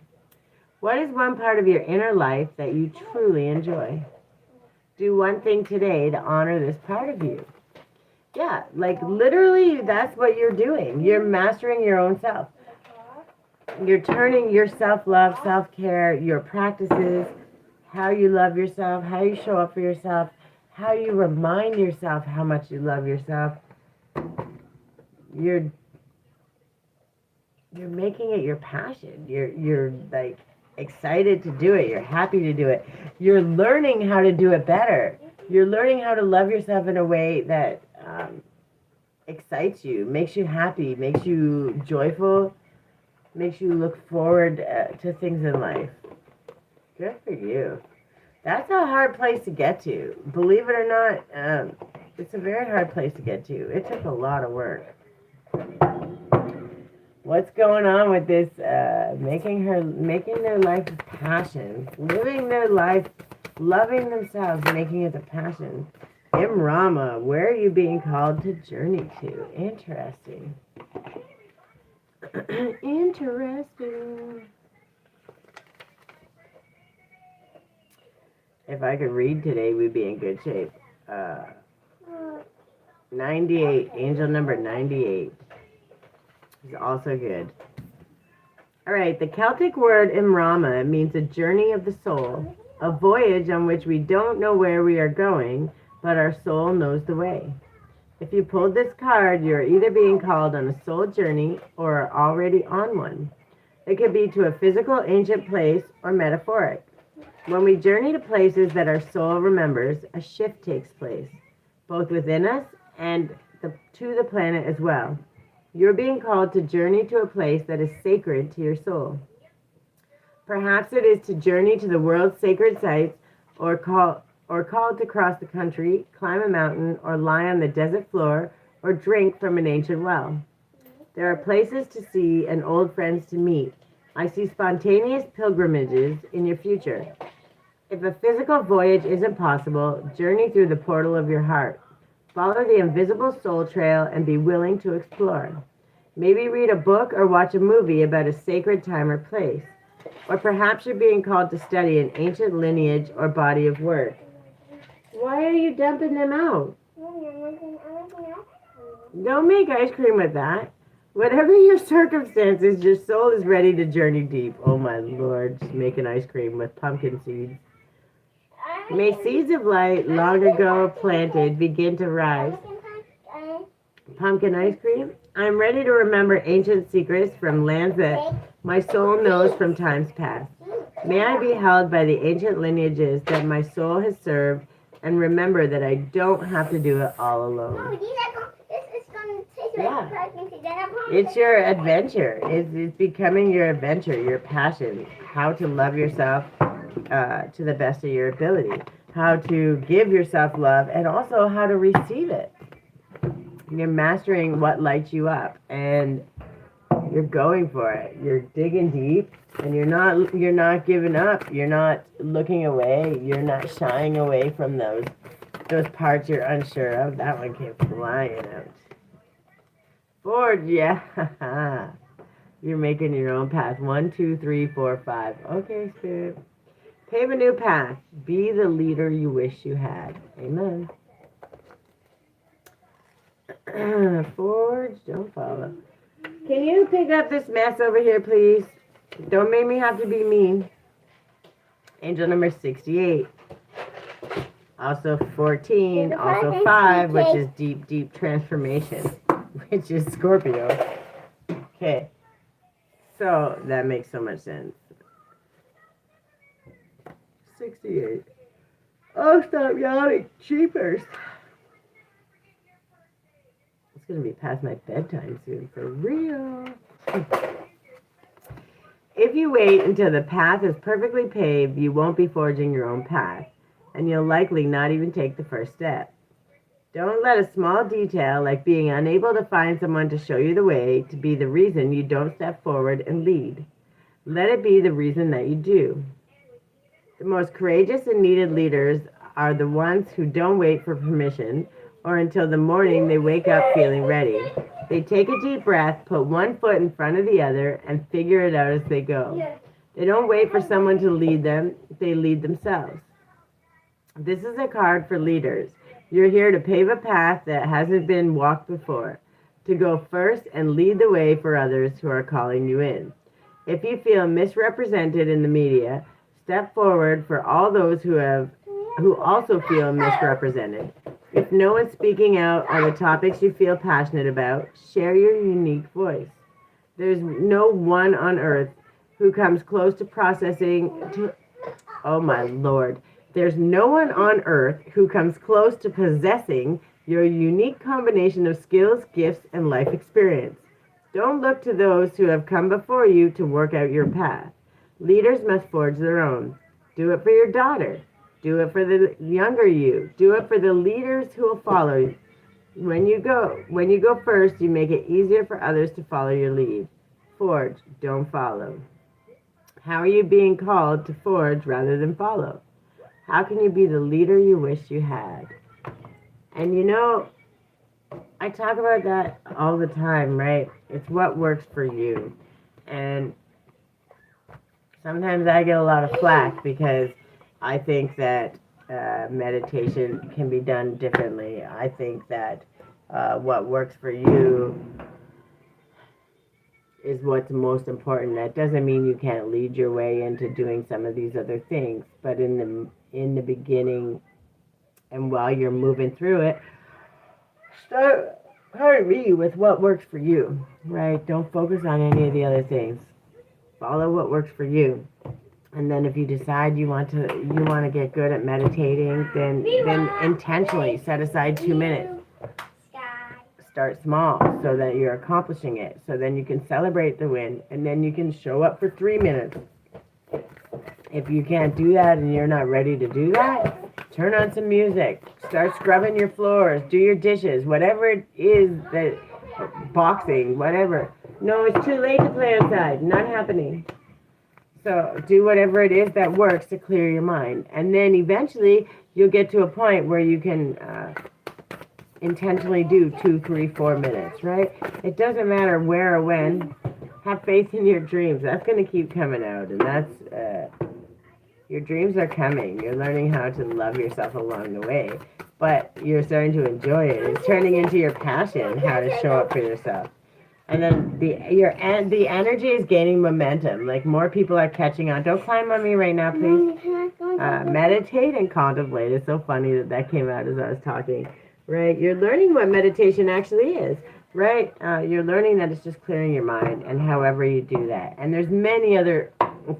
What is one part of your inner life that you truly enjoy? Do one thing today to honor this part of you. Yeah, like literally that's what you're doing. You're mastering your own self. You're turning your self-love, self-care, your practices, how you love yourself, how you show up for yourself, how you remind yourself how much you love yourself. You're making it your passion. You're like excited to do it. You're happy to do it. You're learning how to do it better. You're learning how to love yourself in a way that excites you, makes you happy, makes you joyful, makes you look forward to things in life. Good for you. That's a hard place to get to. Believe it or not, it's a very hard place to get to. It took a lot of work. What's going on with this making their life a passion, living their life, loving themselves, making it a passion? Rama, where are you being called to journey to? Interesting. Interesting. If I could read today, we'd be in good shape. 98, angel number 98 is also good. All right, the Celtic word Imrama means a journey of the soul, a voyage on which we don't know where we are going, but our soul knows the way. If you pulled this card, you're either being called on a soul journey or are already on one. It could be to a physical ancient place or metaphoric. When we journey to places that our soul remembers, a shift takes place, both within us and to the planet as well. You're being called to journey to a place that is sacred to your soul. Perhaps it is to journey to the world's sacred sites or called to cross the country, climb a mountain, or lie on the desert floor, or drink from an ancient well. There are places to see and old friends to meet. I see spontaneous pilgrimages in your future. If a physical voyage isn't possible, journey through the portal of your heart. Follow the invisible soul trail and be willing to explore. Maybe read a book or watch a movie about a sacred time or place. Or perhaps you're being called to study an ancient lineage or body of work. Why are you dumping them out? Don't make ice cream with that. Whatever your circumstances, your soul is ready to journey deep. Oh my Lord, just making ice cream with pumpkin seeds. May seeds of light long ago planted begin to rise. Pumpkin ice cream? I'm ready to remember ancient secrets from lands that my soul knows from times past. May I be held by the ancient lineages that my soul has served and remember that I don't have to do it all alone. Yeah. It's your adventure. It's becoming your adventure, your passion. How to love yourself to the best of your ability. How to give yourself love and also how to receive it. You're mastering what lights you up and you're going for it. You're digging deep and you're not giving up. You're not looking away. You're not shying away from those parts you're unsure of. That one came flying out. Forward, yeah. You're making your own path. 1, 2, 3, 4, 5. Okay, Spirit. Pave a new path. Be the leader you wish you had. Amen. Forge, don't follow. Can you pick up this mess over here, please? Don't make me have to be mean. Angel number 68. Also 14. Also 5, which is deep, deep transformation, which is Scorpio. Okay. So that makes so much sense. 68. Oh, stop yawning. Cheapers. going to be past my bedtime soon, for real. If you wait until the path is perfectly paved, you won't be forging your own path, and you'll likely not even take the first step. Don't let a small detail, like being unable to find someone to show you the way, to be the reason you don't step forward and lead. Let it be the reason that you do. The most courageous and needed leaders are the ones who don't wait for permission or until the morning they wake up feeling ready. They take a deep breath, put one foot in front of the other, and figure it out as they go. They don't wait for someone to lead them, they lead themselves. This is a card for leaders. You're here to pave a path that hasn't been walked before, to go first and lead the way for others who are calling you in. If you feel misrepresented in the media, step forward for all those who also feel misrepresented. If no one's speaking out on the topics you feel passionate about, share your unique voice. There's no one on earth who comes close to oh my Lord. There's no one on earth who comes close to possessing your unique combination of skills, gifts, and life experience. Don't look to those who have come before you to work out your path. Leaders must forge their own. Do it for your daughter. Do it for the younger you. Do it for the leaders who will follow you. When you go first, you make it easier for others to follow your lead. Forge, don't follow. How are you being called to forge rather than follow? How can you be the leader you wish you had? And I talk about that all the time, right? It's what works for you. And sometimes I get a lot of flack because I think that meditation can be done differently. I think that what works for you is what's most important. That doesn't mean you can't lead your way into doing some of these other things, but in the beginning and while you're moving through it, start with what works for you, right? Don't focus on any of the other things. Follow what works for you. And then if you decide you want to get good at meditating, then intentionally set aside 2 minutes. Start small so that you're accomplishing it. So then you can celebrate the win, and then you can show up for 3 minutes. If you can't do that and you're not ready to do that, turn on some music. Start scrubbing your floors, do your dishes, whatever it is that boxing, whatever. No, it's too late to play outside. Not happening. So do whatever it is that works to clear your mind. And then eventually you'll get to a point where you can intentionally do 2, 3, 4 minutes, right? It doesn't matter where or when. Have faith in your dreams. That's going to keep coming out. And that's, your dreams are coming. You're learning how to love yourself along the way. But you're starting to enjoy it. It's turning into your passion, how to show up for yourself. And then the energy is gaining momentum. Like more people are catching on. Don't climb on me right now, please. Meditate and contemplate. It's so funny that came out as I was talking. Right? You're learning what meditation actually is. Right? You're learning that it's just clearing your mind, and however you do that. And there's many other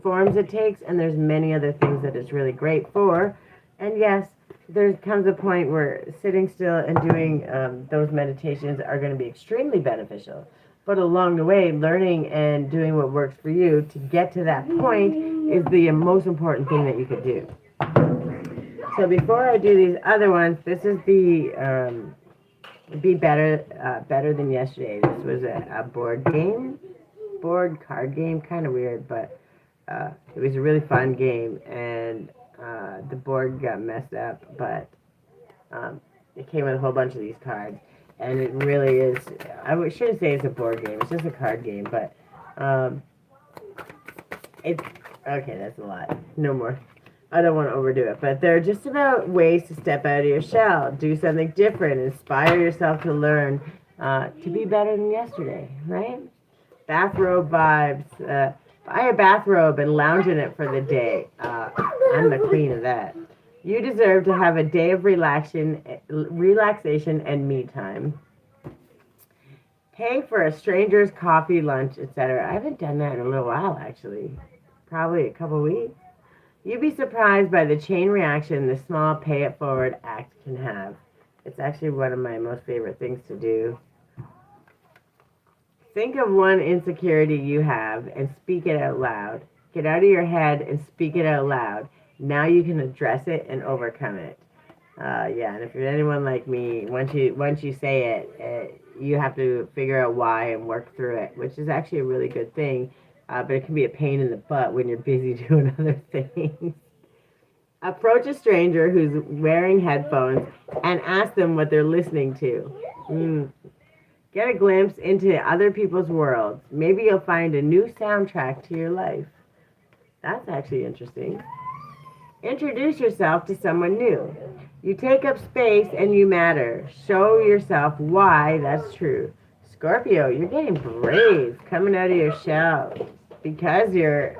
forms it takes, and there's many other things that it's really great for. And yes, there comes a point where sitting still and doing those meditations are going to be extremely beneficial. But along the way, learning and doing what works for you to get to that point is the most important thing that you could do. So before I do these other ones, this is the be better than yesterday. This was a board card game, kind of weird, but it was a really fun game, and the board got messed up, but it came with a whole bunch of these cards. And it really is, I shouldn't say it's a board game, it's just a card game, but okay, that's a lot. No more. I don't want to overdo it, but they're just about ways to step out of your shell, do something different, inspire yourself to learn to be better than yesterday, right? Bathrobe vibes. Buy a bathrobe and lounge in it for the day. I'm the queen of that. You deserve to have a day of relaxation and me time. Pay for a stranger's coffee, lunch, etc. I haven't done that in a little while, actually. Probably a couple weeks. You'd be surprised by the chain reaction the small pay it forward act can have. It's actually one of my most favorite things to do. Think of one insecurity you have and speak it out loud. Get out of your head and speak it out loud. Now you can address it and overcome it. Yeah, and if you're anyone like me, once you say it, you have to figure out why and work through it, which is actually a really good thing. But it can be a pain in the butt when you're busy doing other things. Approach a stranger who's wearing headphones and ask them what they're listening to. Get a glimpse into other people's worlds. Maybe you'll find a new soundtrack to your life. That's actually interesting. Introduce yourself to someone new. You take up space and you matter. Show yourself why that's true. Scorpio, you're getting brave, coming out of your shell because your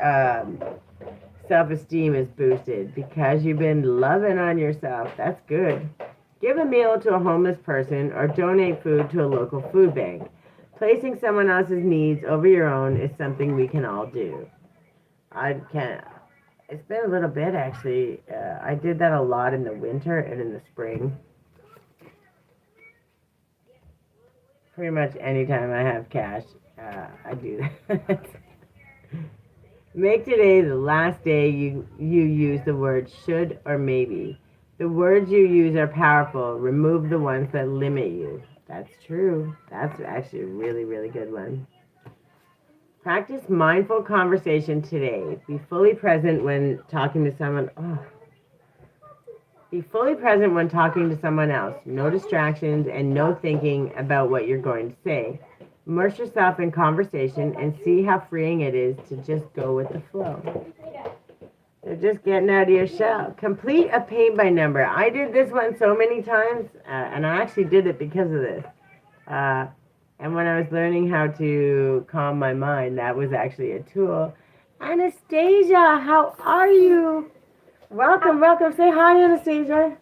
self-esteem is boosted, because you've been loving on yourself. That's good. Give a meal to a homeless person or donate food to a local food bank. Placing someone else's needs over your own is something we can all do. It's been a little bit, actually. I did that a lot in the winter and in the spring. Pretty much anytime I have cash, I do that. Make today the last day you use the word should or maybe. The words you use are powerful. Remove the ones that limit you. That's true. That's actually a really, really good one. Practice mindful conversation today. Be fully present when talking to someone. Be fully present when talking to someone else. No distractions and no thinking about what you're going to say. Immerse yourself in conversation and see how freeing it is to just go with the flow. They're just getting out of your shell. Complete a paint by number. I did this one so many times, and I actually did it because of this. And when I was learning how to calm my mind, that was actually a tool. Anastasia, how are you? Welcome. Say hi, Anastasia.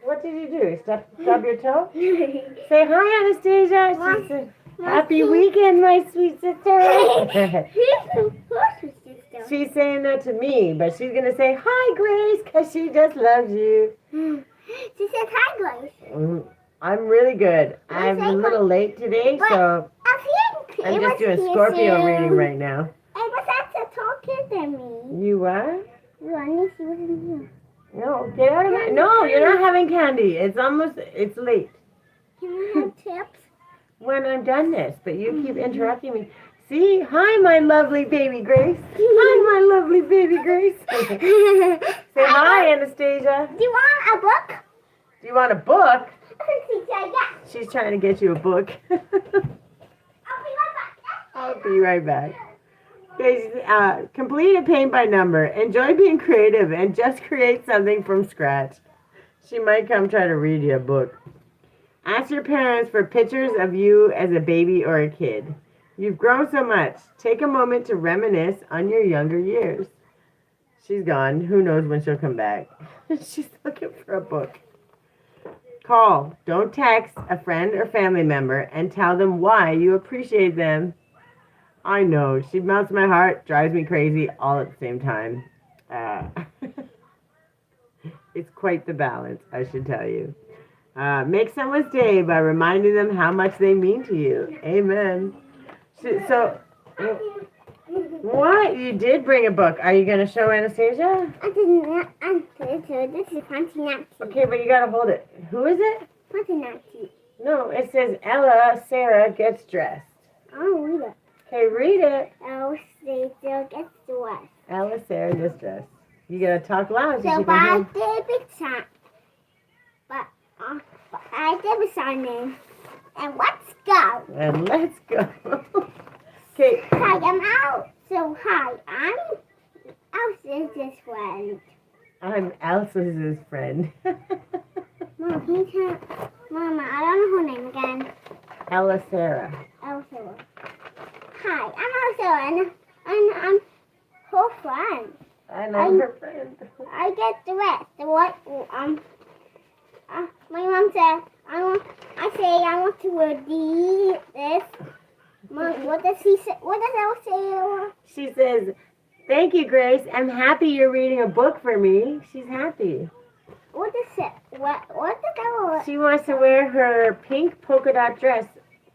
What did you do? Stub your toe? Say hi, Anastasia. She said, happy weekend, my sweet sister. She's saying that to me, but she's going to say hi, Grace, because she just loves you. She said hi, Grace. I'm really good. I'm a little late today, so I'm just doing Scorpio reading right now. I was actually talking to me. You what? You want to see what's in here? No, get out of my... No, you're not having candy. It's late. Can I have chips? When I'm done this, but you keep interrupting me. See? Hi, my lovely baby Grace. Hi, my lovely baby Grace. Say hi, Anastasia. Do you want a book? Do you want a book? Yeah. She's trying to get you a book. I'll be right back. Okay, complete a paint by number. Enjoy being creative and just create something from scratch. She might come try to read you a book. Ask your parents for pictures of you as a baby or a kid. You've grown so much. Take a moment to reminisce on your younger years. She's gone. Who knows when she'll come back? She's looking for a book. Call. Don't text a friend or family member and tell them why you appreciate them. I know. She melts my heart, drives me crazy all at the same time. It's quite the balance, I should tell you. Make someone's day by reminding them how much they mean to you. Amen. So, what? You did bring a book. Are you going to show Anastasia? I didn't. This is Pontinati. Okay, but you got to hold it. Who is it? Pontinati. No, it says Ella Sarah gets dressed. I'll read it. Okay, read it. Ella Sarah gets dressed. Ella Sarah gets dressed. You got to talk loud. So, by David Simon. But I David Simon. And let's go. And let's go. Okay. Hi, I'm out. So, hi, I'm Elsa's friend. I'm Elsa's friend. Mom, can you tell... Mama, I don't know her name again. Ella Sarah. Elsa. Hi, I'm Elsa, and I'm her friend. And I'm her friend. I get dressed. What? My mom said I want to wear this. Mom, what does she say? What does Elsa say? She says, "Thank you, Grace. I'm happy you're reading a book for me." She's happy. What does it? What does that? She wants to wear her pink polka dot dress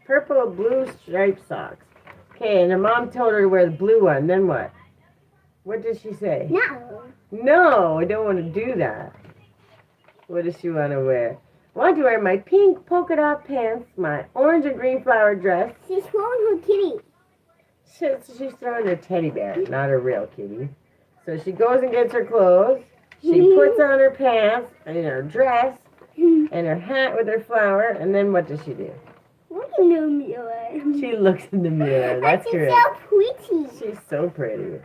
purple, blue striped socks. Okay, and her mom told her to wear the blue one. Then what? What did she say? No. No, I don't want to do that. What does she want to wear? I want to wear my pink polka dot pants, my orange and green flower dress. She's throwing her kitty. She's throwing her teddy bear, not her real kitty. So she goes and gets her clothes. She puts on her pants and her dress and her hat with her flower. And then what does she do? Look in the mirror. She looks in the mirror. That's She's correct. so pretty. She's so pretty.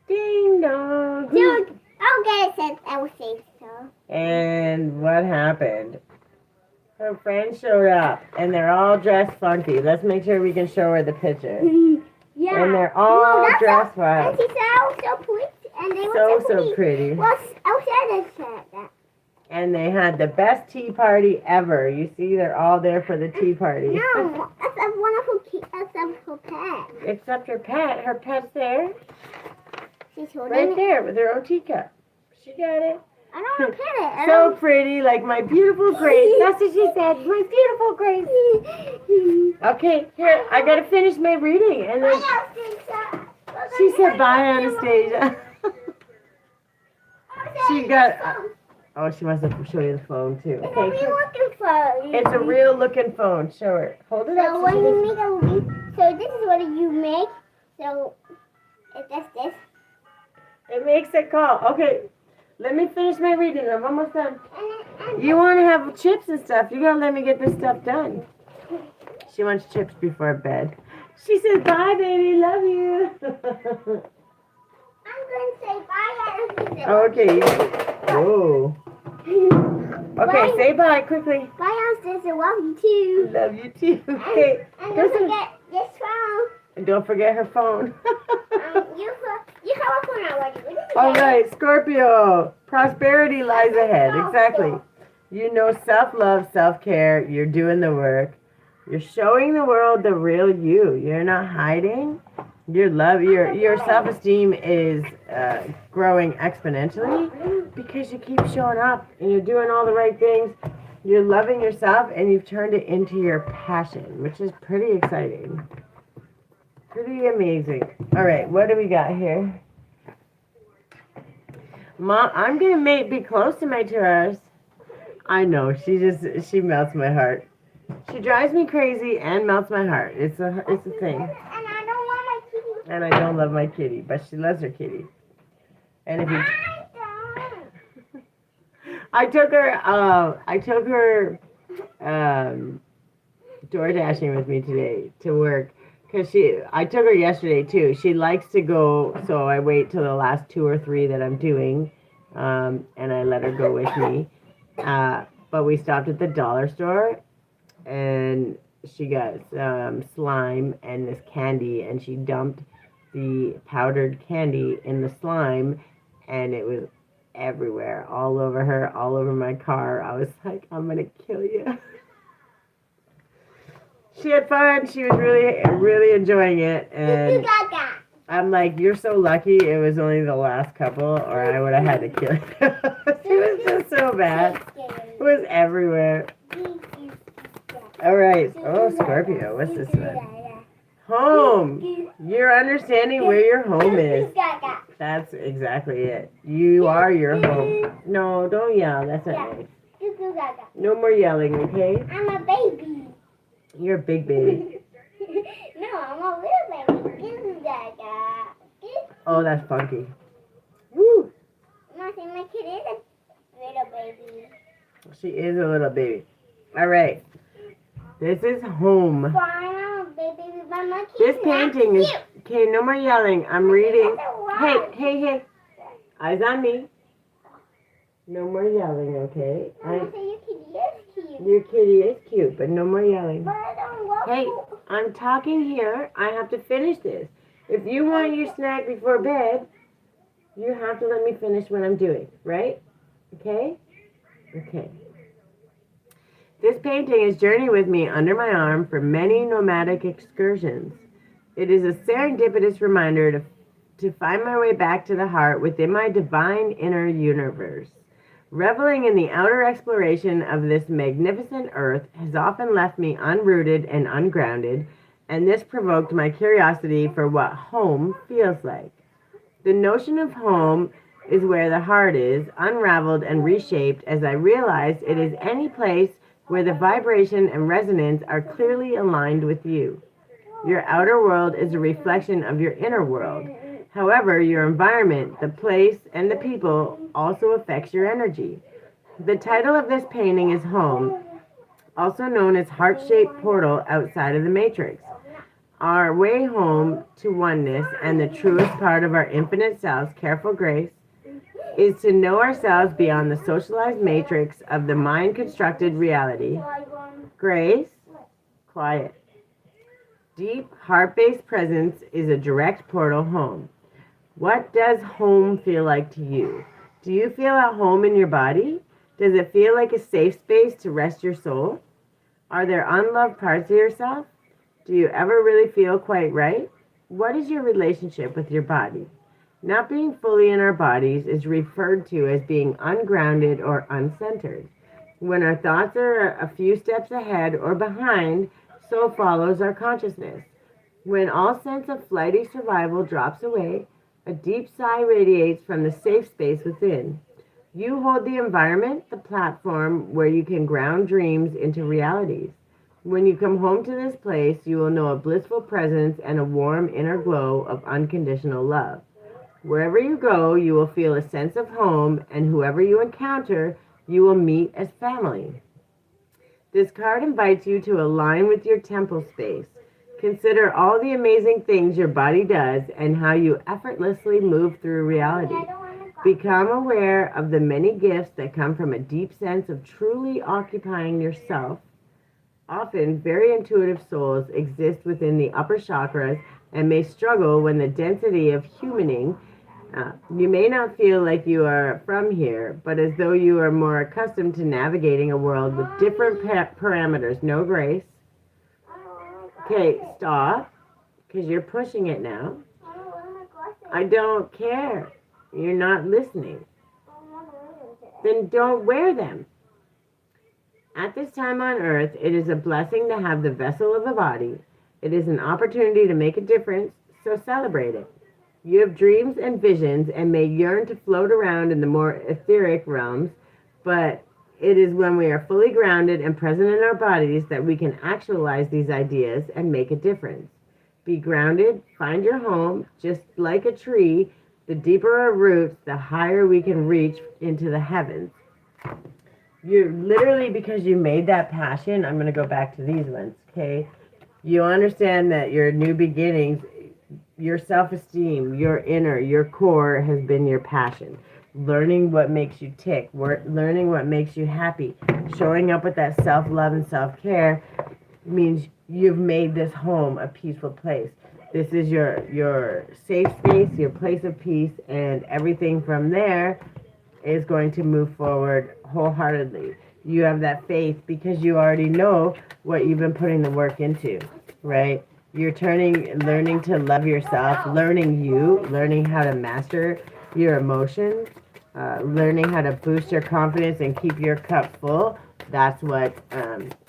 Ding dong. Dude, I'll get it since I was saying so. And what happened? Her friends showed up, and they're all dressed funky. Let's make sure we can show her the picture. Yeah. And they're all that's dressed so, well. And she said I was so pretty. And they were So pretty. pretty. Well, outside said that. And they had the best tea party ever. You see, they're all there for the tea party. No, that's one of her pets. Except her pet. Her pet's there. She's holding Right it. there with her own teacup. She got it. I don't want to pet it. I So don't- pretty, like my beautiful Grace. That's what she said. My beautiful Grace. Okay, here, I gotta finish my reading. And then she said bye, Anastasia. She got, oh, she must have show you the phone too. It's a Okay, real looking phone. it's a real looking phone. Show her. Hold it So up. when So, you make a movie, so this is what you make. So it does this. it makes a call. Okay, let me finish my reading. I'm almost done. And You want to have chips and stuff. You gotta let me get this stuff done. She wants chips before bed. She said, bye, baby. Love you. I'm going to say bye. Okay. Whoa. Okay, Bye. say bye quickly. Bye, Anastasia. I love you too. Love you too. Okay. And Go don't to- forget this phone. And don't forget her phone. You have a phone already. What is it? All right, Scorpio. Prosperity lies ahead. Exactly. You know self-love, self-care. You're doing the work. You're showing the world the real you. You're not hiding. Your self-esteem is growing exponentially because you keep showing up and you're doing all the right things. You're loving yourself and you've turned it into your passion, which is pretty exciting. Pretty amazing. All right, what do we got here? Mom, I'm gonna be close to my Taurus. I know, she melts my heart. She drives me crazy and melts my heart. It's a thing. And I don't want my kitty. And I don't love my kitty, but she loves her kitty. And if you, I took her door dashing with me today to work because I took her yesterday too. She likes to go, so I wait till the last 2 or 3 that I'm doing, and I let her go with me. But we stopped at the dollar store, and she got slime and this candy, and she dumped the powdered candy in the slime, and it was everywhere, all over her, all over my car. I was like, I'm gonna kill you. She had fun. She was really enjoying it, and I'm like, you're so lucky it was only the last couple, or I would have had to kill her. She was just so bad. It was everywhere. All right. Oh, Scorpio. What's this one? Home. You're understanding where your home is. That's exactly it. You are your home. No, don't yell. That's not nice. No more yelling, okay? I'm a baby. You're a big baby. No, I'm a little baby. Oh, that's funky. Woo! My kid is a little baby. She is a little baby. All right. This is home. Fine, I'm a baby, but my kid This is painting is... cute. Okay, no more yelling. I'm reading. Hey, That's hey. Eyes on me. No more yelling, okay? Your kitty is cute. Your kitty is cute, but no more yelling. But I don't love Hey, you. I'm talking here. I have to finish this. If you want your snack before bed, you have to let me finish what I'm doing, right? Okay? Okay. This painting has journeyed with me under my arm for many nomadic excursions. It is a serendipitous reminder to find my way back to the heart within my divine inner universe. Reveling in the outer exploration of this magnificent earth has often left me unrooted and ungrounded, and this provoked my curiosity for what home feels like. The notion of home is where the heart is, unraveled and reshaped as I realized it is any place where the vibration and resonance are clearly aligned with you. Your outer world is a reflection of your inner world. However, your environment, the place, and the people also affects your energy. The title of this painting is Home, also known as Heart-Shaped Portal Outside of the Matrix. Our way home to oneness and the truest part of our infinite selves, careful grace, is to know ourselves beyond the socialized matrix of the mind-constructed reality. Grace, quiet. Deep, heart-based presence is a direct portal home. What does home feel like to you? Do you feel at home in your body? Does it feel like a safe space to rest your soul? Are there unloved parts of yourself? Do you ever really feel quite right? What is your relationship with your body? Not being fully in our bodies is referred to as being ungrounded or uncentered. When our thoughts are a few steps ahead or behind, so follows our consciousness. When all sense of flighty survival drops away, a deep sigh radiates from the safe space within. You hold the environment, the platform where you can ground dreams into realities. When you come home to this place, you will know a blissful presence and a warm inner glow of unconditional love. Wherever you go, you will feel a sense of home, and whoever you encounter, you will meet as family. This card invites you to align with your temple space. Consider all the amazing things your body does and how you effortlessly move through reality. Become aware of the many gifts that come from a deep sense of truly occupying yourself. Often, very intuitive souls exist within the upper chakras and may struggle when the density of humaning. You may not feel like you are from here, but as though you are more accustomed to navigating a world with different parameters. No, Grace. Okay, stop, because you're pushing it now. I don't care. You're not listening. Then don't wear them. At this time on earth, it is a blessing to have the vessel of a body. It is an opportunity to make a difference, so celebrate it. You have dreams and visions and may yearn to float around in the more etheric realms, but it is when we are fully grounded and present in our bodies that we can actualize these ideas and make a difference. Be grounded, find your home. Just like a tree, the deeper our roots, the higher we can reach into the heavens. You literally, because you made that passion, I'm going to go back to these ones, okay? You understand that your new beginnings, your self-esteem, your inner, your core has been your passion. Learning what makes you tick, learning what makes you happy, showing up with that self-love and self-care means you've made this home a peaceful place. This is your safe space, your place of peace, and everything from there is going to move forward wholeheartedly. You have that faith because you already know what you've been putting the work into, right? You're learning to love yourself, learning how to master your emotions, learning how to boost your confidence and keep your cup full. That's what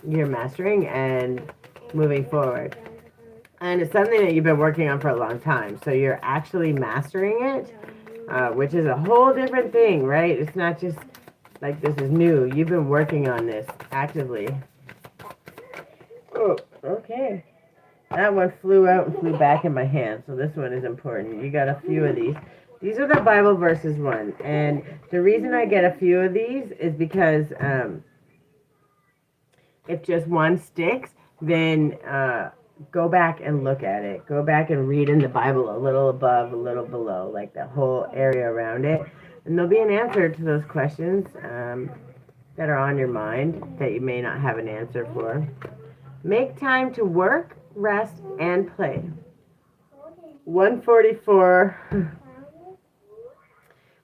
you're mastering and moving forward. And it's something that you've been working on for a long time. So you're actually mastering it, which is a whole different thing, right? It's not just like this is new. You've been working on this actively. Oh, okay. That one flew out and flew back in my hand, so this one is important. You got a few of these. These are the Bible verses one. And the reason I get a few of these is because if just one sticks, then go back and look at it. Go back and read in the Bible a little above, a little below, like the whole area around it. And there'll be an answer to those questions that are on your mind that you may not have an answer for. Make time to work, rest, and play. 144.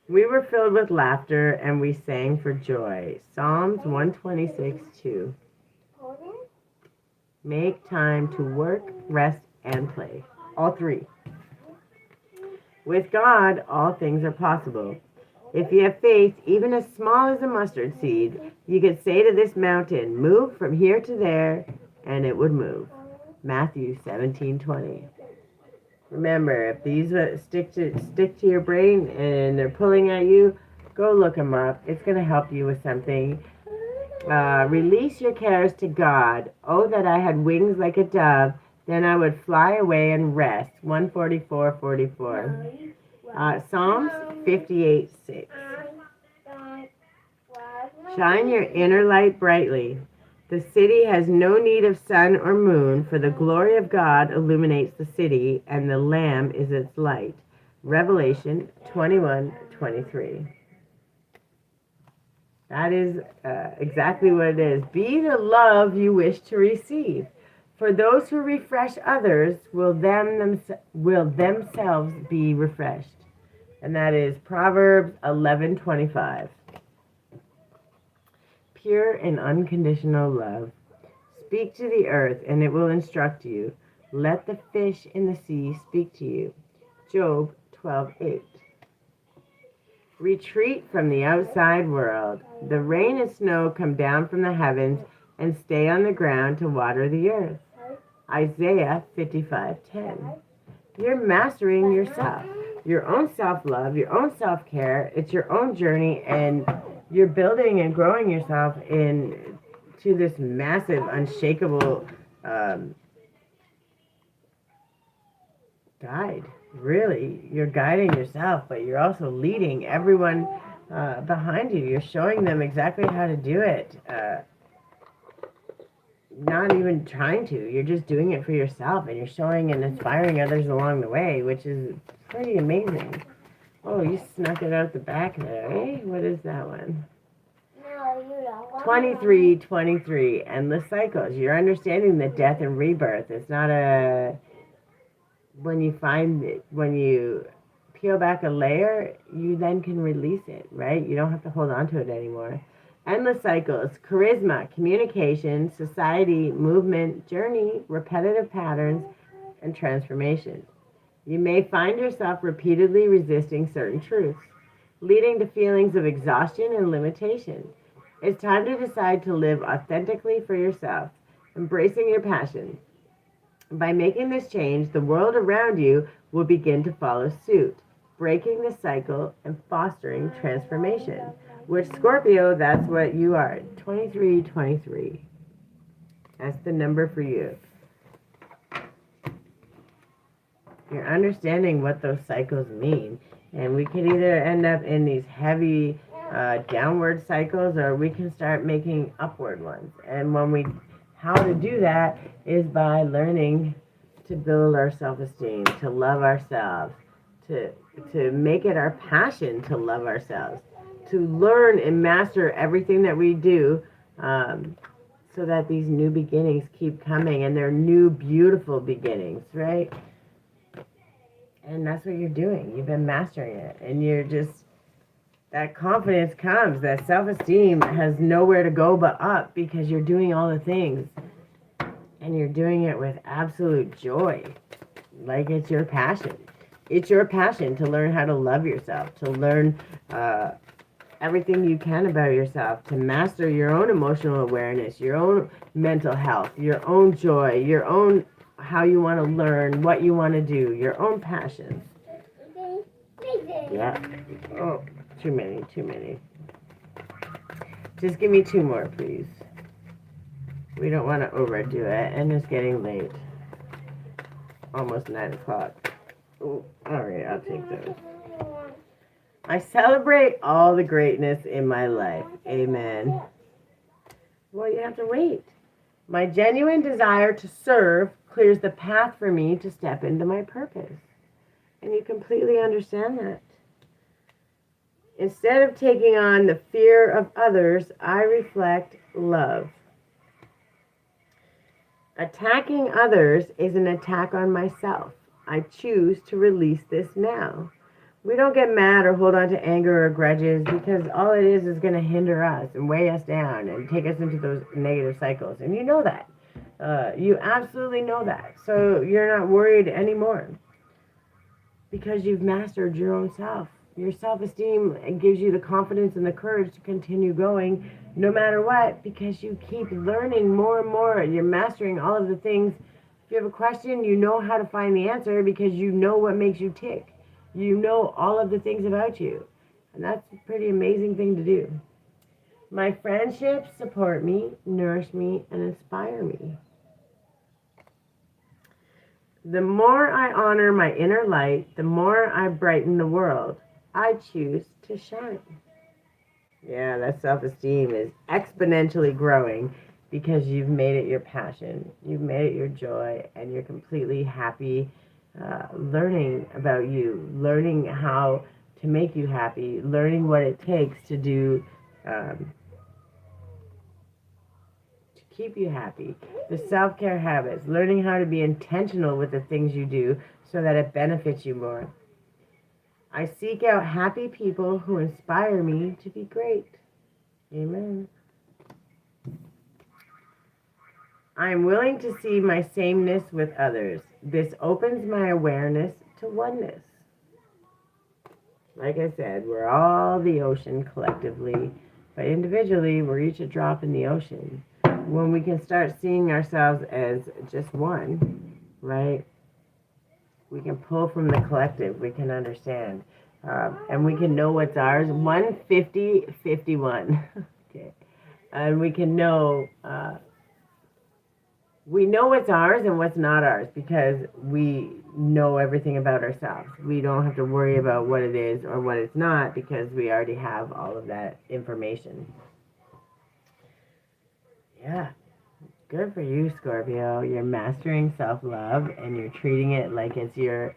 We were filled with laughter and we sang for joy. Psalms 126:2. Make time to work, rest, and play. All three. With God, all things are possible. If you have faith, even as small as a mustard seed, you could say to this mountain, move from here to there, and it would move. Matthew 17:20. Remember, if these stick to your brain and they're pulling at you, go look them up. It's going to help you with something. Release your cares to God. Oh, that I had wings like a dove, then I would fly away and rest. 144:44. Psalms 58:6. Shine your inner light brightly. The city has no need of sun or moon, for the glory of God illuminates the city, and the Lamb is its light. Revelation 21:23. That is exactly what it is. Be the love you wish to receive. For those who refresh others will themselves be refreshed. And that is Proverbs 11:25. Pure and unconditional love. Speak to the earth, and it will instruct you. Let the fish in the sea speak to you. Job 12:8. Retreat from the outside world. The rain and snow come down from the heavens and stay on the ground to water the earth. Isaiah 55:10. You're mastering yourself, your own self-love, your own self-care. It's your own journey, and you're building and growing yourself into this massive, unshakable guide. Really, you're guiding yourself, but you're also leading everyone behind you. You're showing them exactly how to do it. Not even trying to. You're just doing it for yourself, and you're showing and inspiring others along the way, which is pretty amazing. Oh, you snuck it out the back there, eh? What is that one? No, you don't. 23:23. Endless cycles. You're understanding that death and rebirth. It's not a... When you peel back a layer, you then can release it, right? You don't have to hold on to it anymore. Endless cycles, charisma, communication, society, movement, journey, repetitive patterns, and transformation. You may find yourself repeatedly resisting certain truths, leading to feelings of exhaustion and limitation. It's time to decide to live authentically for yourself, embracing your passion. By making this change, the world around you will begin to follow suit, breaking the cycle and fostering transformation. Which, Scorpio, that's what you are. 23:23. That's the number for you. You're understanding what those cycles mean. And we could either end up in these heavy downward cycles, or we can start making upward ones. And how to do that is by learning to build our self-esteem, to love ourselves, to make it our passion to love ourselves, to learn and master everything that we do, so that these new beginnings keep coming, and they're new, beautiful beginnings, right? And that's what you're doing. You've been mastering it, and you're just, that confidence comes, that self-esteem has nowhere to go but up, because you're doing all the things, and you're doing it with absolute joy, like it's your passion. It's your passion to learn how to love yourself, to learn everything you can about yourself, to master your own emotional awareness, your own mental health, your own joy, your own how you want to learn, what you want to do, your own passions. Yeah. Oh, too many. Just give me 2 more, please. We don't want to overdo it, and it's getting late. Almost 9 o'clock. Oh, all right, I'll take those. I celebrate all the greatness in my life. Amen. Well, you have to wait. My genuine desire to serve clears the path for me to step into my purpose. And you completely understand that. Instead of taking on the fear of others, I reflect love. Attacking others is an attack on myself. I choose to release this now. We don't get mad or hold on to anger or grudges, because all it is going to hinder us and weigh us down and take us into those negative cycles. And you know that. You absolutely know that. So you're not worried anymore, because you've mastered your own self. Your self-esteem gives you the confidence and the courage to continue going no matter what, because you keep learning more and more. You're mastering all of the things. If you have a question, you know how to find the answer because you know what makes you tick. You know all of the things about you. And that's a pretty amazing thing to do. My friendships support me, nourish me, and inspire me. The more I honor my inner light, the more I brighten the world. I choose to shine. Yeah, that self-esteem is exponentially growing because you've made it your passion, you've made it your joy, and you're completely happy learning about you, learning how to make you happy, learning what it takes to do to keep you happy. The self-care habits, learning how to be intentional with the things you do so that it benefits you more. I seek out happy people who inspire me to be great. Amen. I am willing to see my sameness with others. This opens my awareness to oneness. Like I said, we're all the ocean collectively, but individually, we're each a drop in the ocean. When we can start seeing ourselves as just one, right? We can pull from the collective. We can understand. And we can know what's ours. 150, 51. Okay. And we can know, we know what's ours and what's not ours because we know everything about ourselves. We don't have to worry about what it is or what it's not because we already have all of that information. Yeah. Good for you, Scorpio. You're mastering self-love and you're treating it like it's your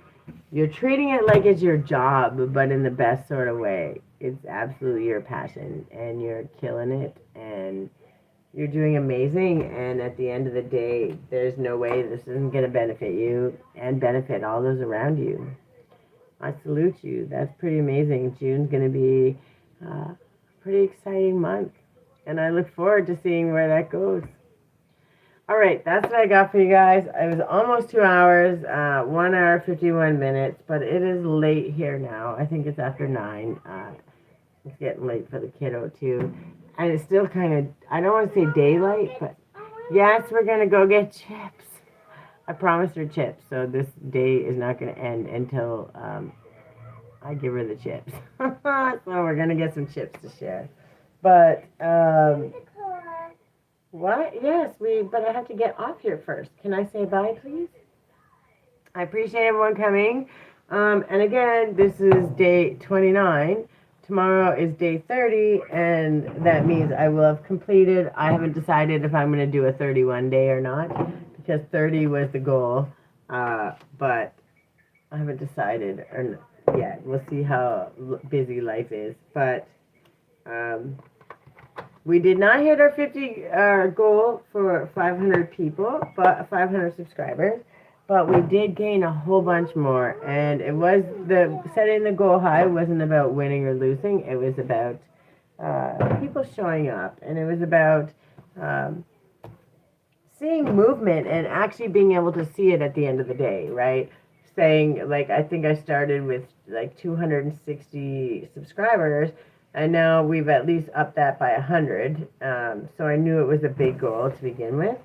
job, but in the best sort of way. It's absolutely your passion and you're killing it and you're doing amazing, and at the end of the day, there's no way this isn't going to benefit you and benefit all those around you. I salute you. That's pretty amazing. June's going to be a pretty exciting month, and I look forward to seeing where that goes. All right, that's what I got for you guys. It was almost 2 hours, 1 hour, 51 minutes, but it is late here now. I think it's after 9. It's getting late for the kiddo, too. And it's still kind of, I don't want to say daylight, but yes, we're going to go get chips. I promised her chips, so this day is not going to end until I give her the chips. So we're going to get some chips to share. But, what? Yes, but I have to get off here first. Can I say bye, please? I appreciate everyone coming. And again, this is day 29. Tomorrow is day 30, and that means I will have completed. I haven't decided if I'm going to do a 31 day or not, because 30 was the goal, but I haven't decided yet. We'll see how busy life is, but we did not hit our 50 goal for 500 people, but 500 subscribers. But we did gain a whole bunch more, and it was setting the goal high wasn't about winning or losing. It was about people showing up, and it was about seeing movement and actually being able to see it at the end of the day, right? Saying, like, I think I started with like 260 subscribers, and now we've at least upped that by 100. So I knew it was a big goal to begin with,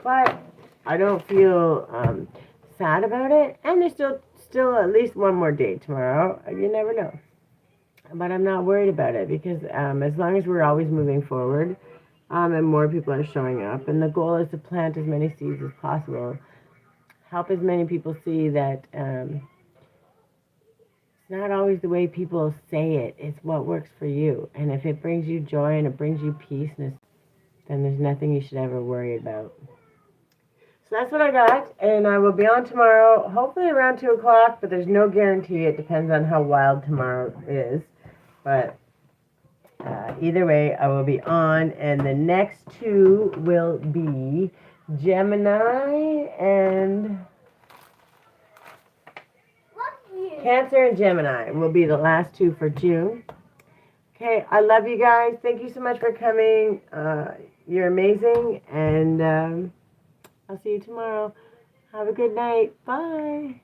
but I don't feel sad about it, and there's still at least one more day tomorrow. You never know, but I'm not worried about it because as long as we're always moving forward, and more people are showing up, and the goal is to plant as many seeds as possible, help as many people see that it's not always the way people say it. It's what works for you, and if it brings you joy and it brings you peace, then there's nothing you should ever worry about. So that's what I got, and I will be on tomorrow, hopefully around 2 o'clock, but there's no guarantee. It depends on how wild tomorrow is. But either way, I will be on, and the next two will be Gemini and Cancer and Gemini will be the last two for June. Okay, I love you guys. Thank you so much for coming. You're amazing, and I'll see you tomorrow. Have a good night. Bye.